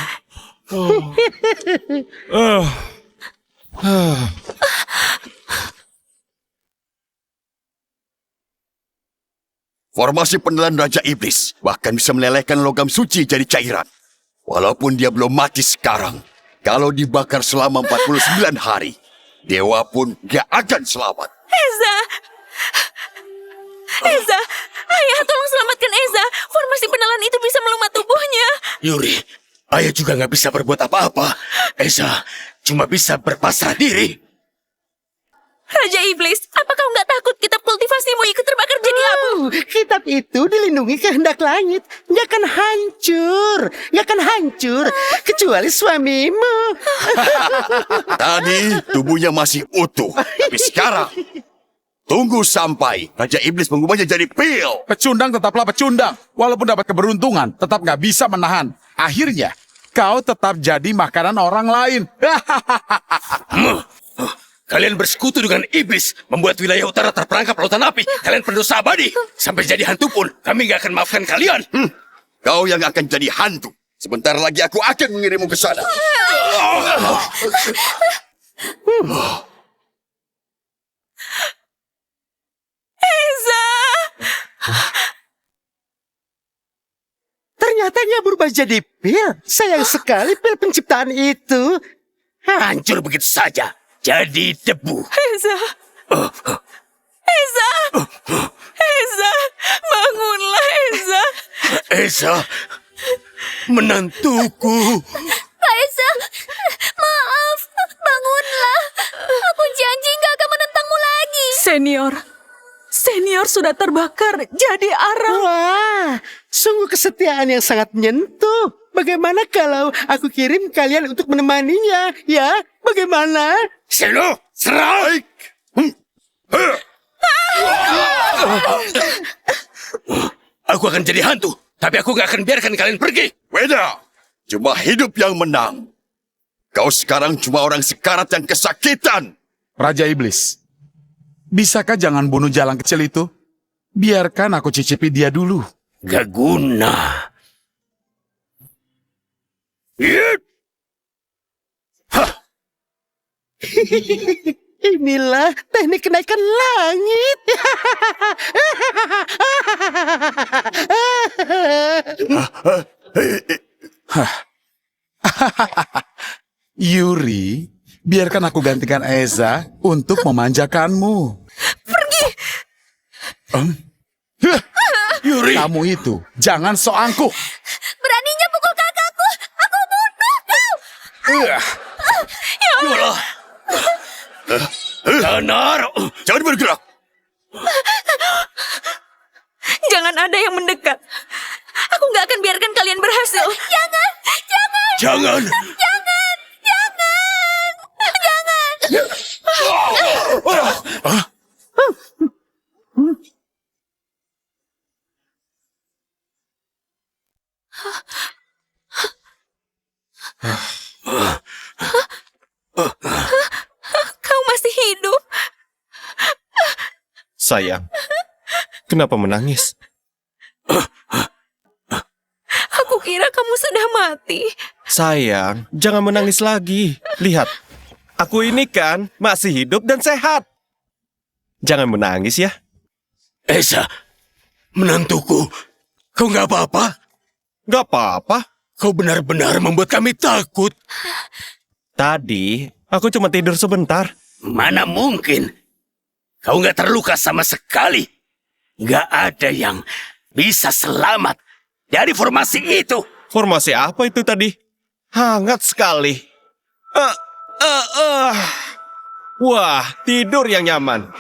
Formasi penelan Raja Iblis bahkan bisa melelehkan logam suci jadi cairan. Walaupun dia belum mati sekarang, kalau dibakar selama 49 hari, dewa pun gak akan selamat. Eza! Eza! Ayah, tolong selamatkan Eza! Formasi penelan itu bisa melumat tubuhnya. Yuri, ayah juga nggak bisa berbuat apa-apa. Eza cuma bisa berpasrah diri. Raja Iblis, apa kau nggak takut kitab kultivasimu ikut terbakar jadi abu? Kitab itu dilindungi kehendak langit. Nggak akan hancur. Nggak akan hancur. Kecuali suamimu. Tadi tubuhnya masih utuh. Tapi sekarang, tunggu sampai Raja Iblis mengubahnya jadi pil. Pecundang tetaplah pecundang. Walaupun dapat keberuntungan, tetap nggak bisa menahan. Akhirnya, kau tetap jadi makanan orang lain. Kalian bersekutu dengan iblis, membuat wilayah utara terperangkap lautan api. Kalian pendosa abadi. Sampai jadi hantu pun, kami gak akan maafkan kalian. Kau yang akan jadi hantu. Sebentar lagi aku akan mengirimmu ke sana. Eza! Ternyata dia berubah jadi pil. Sayang sekali pil penciptaan itu. Hancur begitu saja. Jadi debu. Eza! Eza! Eza! Bangunlah, Eza! Eza, menantuku. Kak Eza, maaf, bangunlah. Aku janji gak akan menentangmu lagi. Senior sudah terbakar jadi arang. Wah, sungguh kesetiaan yang sangat menyentuh. Bagaimana kalau aku kirim kalian untuk menemaninya, ya? Bagaimana? Seno, serang! Aku akan jadi hantu, tapi aku gak akan biarkan kalian pergi. Beda. Cuma hidup yang menang. Kau sekarang cuma orang sekarat yang kesakitan. Raja Iblis, bisakah jangan bunuh jalang kecil itu? Biarkan aku cicipi dia dulu. Gak guna. Inilah teknik kenaikan langit. Yuri, biarkan aku gantikan Eza untuk memanjakanmu. Pergi! Yuri, kamu itu jangan sok angkuh. Beraninya pukul kakakku. Aku bunuh kau. Yolah. Danar. Jangan bergerak. Jangan ada yang mendekat. Aku nggak akan biarkan kalian berhasil. Jangan, jangan, Jangan. jangan, jangan, jangan. Kau masih hidup. Sayang, kenapa menangis? Aku kira kamu sudah mati. Sayang, jangan menangis lagi. Lihat, aku ini kan masih hidup dan sehat. Jangan menangis ya. Eza, menantuku. Kau gak apa-apa? Gak apa-apa. Kau benar-benar membuat kami takut. Tadi, aku cuma tidur sebentar. Mana mungkin? Kau gak terluka sama sekali. Gak ada yang bisa selamat dari formasi itu. Formasi apa itu tadi? Hangat sekali. Wah, tidur yang nyaman.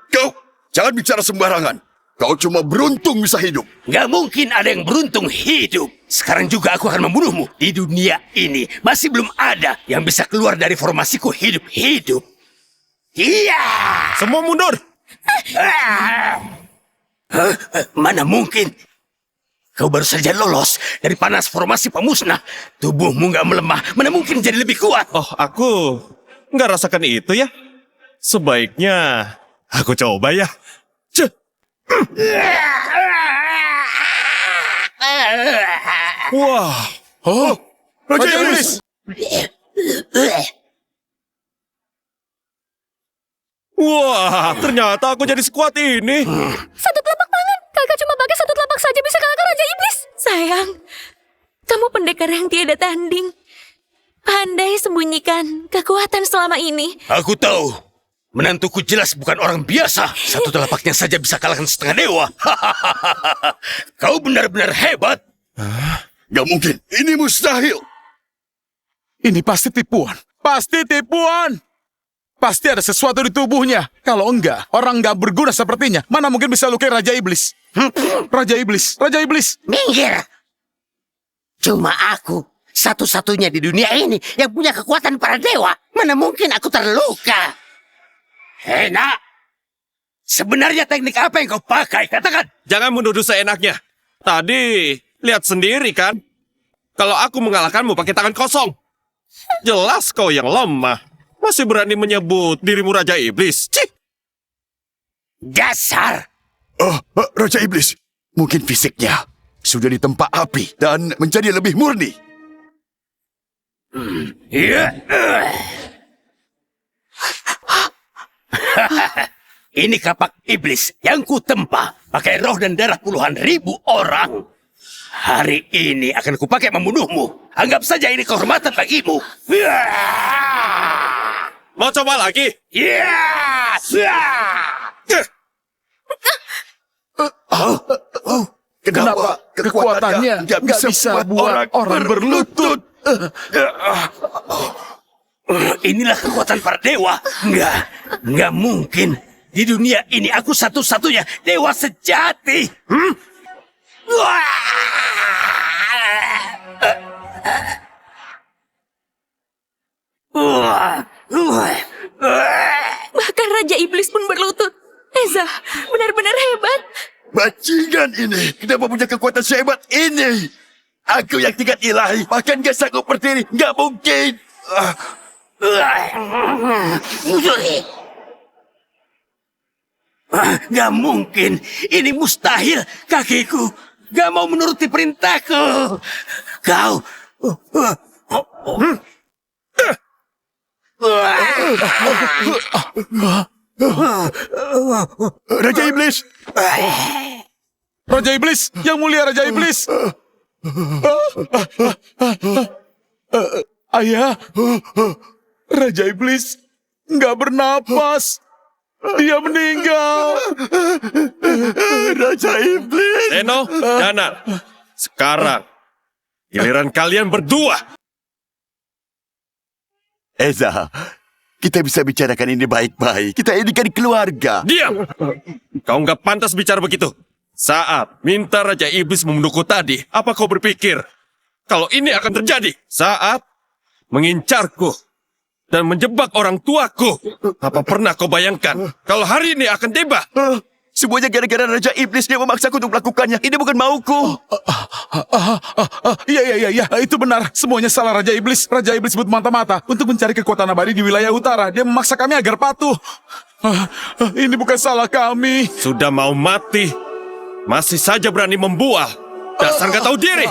Kau jangan bicara sembarangan. Kau cuma beruntung bisa hidup. Gak mungkin ada yang beruntung hidup. Sekarang juga aku akan membunuhmu. Di dunia ini masih belum ada yang bisa keluar dari formasiku hidup-hidup. Iya! Semua mundur. Mana mungkin? Kau baru saja lolos dari panas formasi pemusnah. Tubuhmu gak melemah. Mana mungkin jadi lebih kuat? Oh, aku nggak rasakan itu ya. Sebaiknya aku coba ya. Cek. Wah. Oh, Raja Iblis. Wah, ternyata aku jadi sekuat ini. Satu telapak tangan. Kakak cuma pakai satu telapak saja bisa kalahkan Raja Iblis. Sayang, kamu pendekar yang tiada tanding. Pandai sembunyikan kekuatan selama ini. Aku tahu. Menantuku jelas bukan orang biasa. Satu telapaknya saja bisa kalahkan setengah dewa. Kau benar-benar hebat. Gak mungkin. Ini mustahil. Ini pasti tipuan. Pasti tipuan. Pasti ada sesuatu di tubuhnya. Kalau enggak, orang nggak berguna sepertinya. Mana mungkin bisa lukai Raja Iblis? Raja Iblis, Raja Iblis. Minggir! Cuma aku, satu-satunya di dunia ini yang punya kekuatan para dewa. Mana mungkin aku terluka? Hei nak, sebenarnya teknik apa yang kau pakai? Katakan. Jangan menuduh seenaknya. Tadi, lihat sendiri kan? Kalau aku mengalahkanmu pakai tangan kosong. Jelas kau yang lemah. Masih berani menyebut dirimu Raja Iblis. Cih! Dasar! Raja Iblis, mungkin fisiknya sudah ditempa api dan menjadi lebih murni. Ini kapak iblis yang kutempa pakai roh dan darah puluhan ribu orang. Hari ini akan kupakai membunuhmu. Anggap saja ini kehormatan bagimu. Mau coba lagi? Kenapa kekuatannya nggak bisa buat orang berlutut? Inilah kekuatan para dewa. Enggak mungkin. Di dunia ini aku satu-satunya dewa sejati. Bahkan Raja Iblis pun berlutut. Eza, benar-benar hebat. Bajingan ini, kenapa punya kekuatan sehebat ini? Aku yang tingkat ilahi, bahkan gak sanggup berdiri, gak mungkin. Gak mungkin. Ini mustahil. Kakiku gak mau menuruti perintahku. Kau... Raja Iblis! Raja Iblis, yang mulia Raja Iblis. Ayah, Raja Iblis nggak bernapas. Dia meninggal. Raja Iblis! Seno, Dana, sekarang giliran kalian berdua. Eza, kita bisa bicarakan ini baik-baik. Kita ini kan keluarga. Diam! Kau nggak pantas bicara begitu. Saat minta Raja Iblis membunuhku tadi, apa kau berpikir kalau ini akan terjadi? Saat mengincarku dan menjebak orang tuaku, apa pernah kau bayangkan kalau hari ini akan tiba? Semuanya gara-gara Raja Iblis dia memaksaku untuk melakukannya. Ini bukan mauku. Iya, itu benar. Semuanya salah Raja Iblis. Raja Iblis bermata-mata untuk mencari kekuatan abadi di wilayah utara. Dia memaksa kami agar patuh. Ini bukan salah kami. Sudah mau mati, masih saja berani membual. Dasar nggak tahu diri.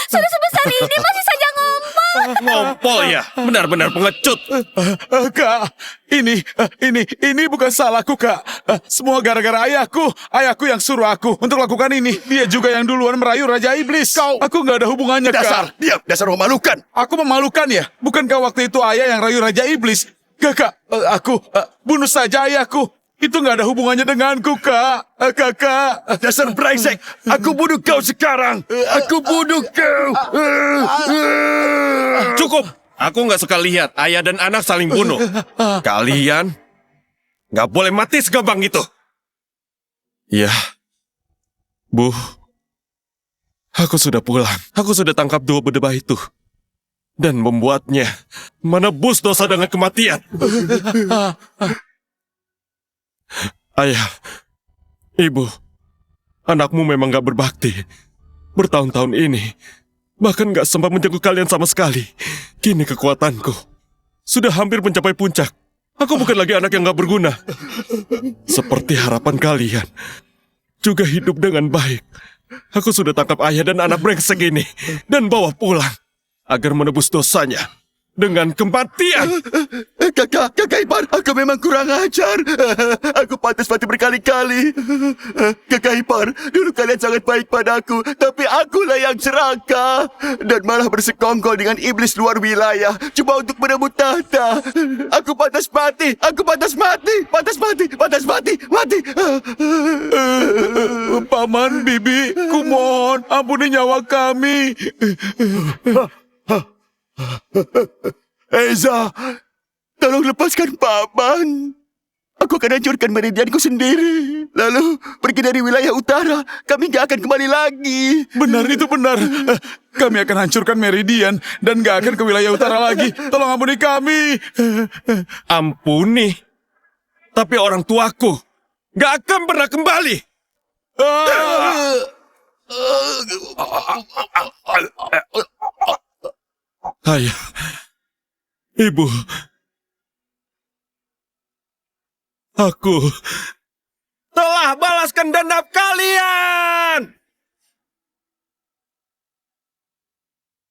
Sudah sebesar ini masih saja ngomong. Ngompol ya, benar-benar pengecut. Kak, ini bukan salahku, Kak. Semua gara-gara ayahku. Ayahku yang suruh aku untuk lakukan ini. Dia juga yang duluan merayu Raja Iblis. Aku nggak ada hubungannya, Dasar, Kak. diam, dasar memalukan. Aku memalukan ya? Bukankah waktu itu ayah yang rayu Raja Iblis? Kakak, aku bunuh saja ayahku. Itu nggak ada hubungannya denganku, Kak. Kakak. Dasar brengsek. Aku bunuh kau sekarang. Aku bunuh kau. Cukup. Aku nggak suka lihat ayah dan anak saling bunuh. Kalian nggak boleh mati segampang itu. Ya, Bu. Aku sudah pulang. Aku sudah tangkap dua berdebah itu. Dan membuatnya menebus dosa dengan kematian. Ayah, Ibu, anakmu memang gak berbakti. Bertahun-tahun ini, bahkan gak sempat menjenguk kalian sama sekali. Kini kekuatanku sudah hampir mencapai puncak. Aku bukan lagi anak yang gak berguna. Seperti harapan kalian, juga hidup dengan baik. Aku sudah tangkap ayah dan anak brengsek ini dan bawa pulang agar menebus dosanya dengan kematian. Kakak ipar, aku memang kurang ajar. Aku pantas mati berkali-kali. Kakak ipar, dulu kalian sangat baik padaku, tapi akulah yang serakah dan malah bersekongkol dengan iblis luar wilayah cuma untuk merebut tahta. Aku pantas mati, mati. Paman, Bibi, kumohon, ampuni nyawa kami. Eza, tolong lepaskan Paman. Aku akan hancurkan meridianku sendiri. Lalu pergi dari wilayah utara. Kami gak akan kembali lagi. Benar, itu benar. Kami akan hancurkan Meridian dan gak akan ke wilayah utara lagi. Tolong ampuni kami. Ampuni. Tapi orang tuaku gak akan pernah kembali. Ayah, Ibu, aku telah balaskan dendam kalian.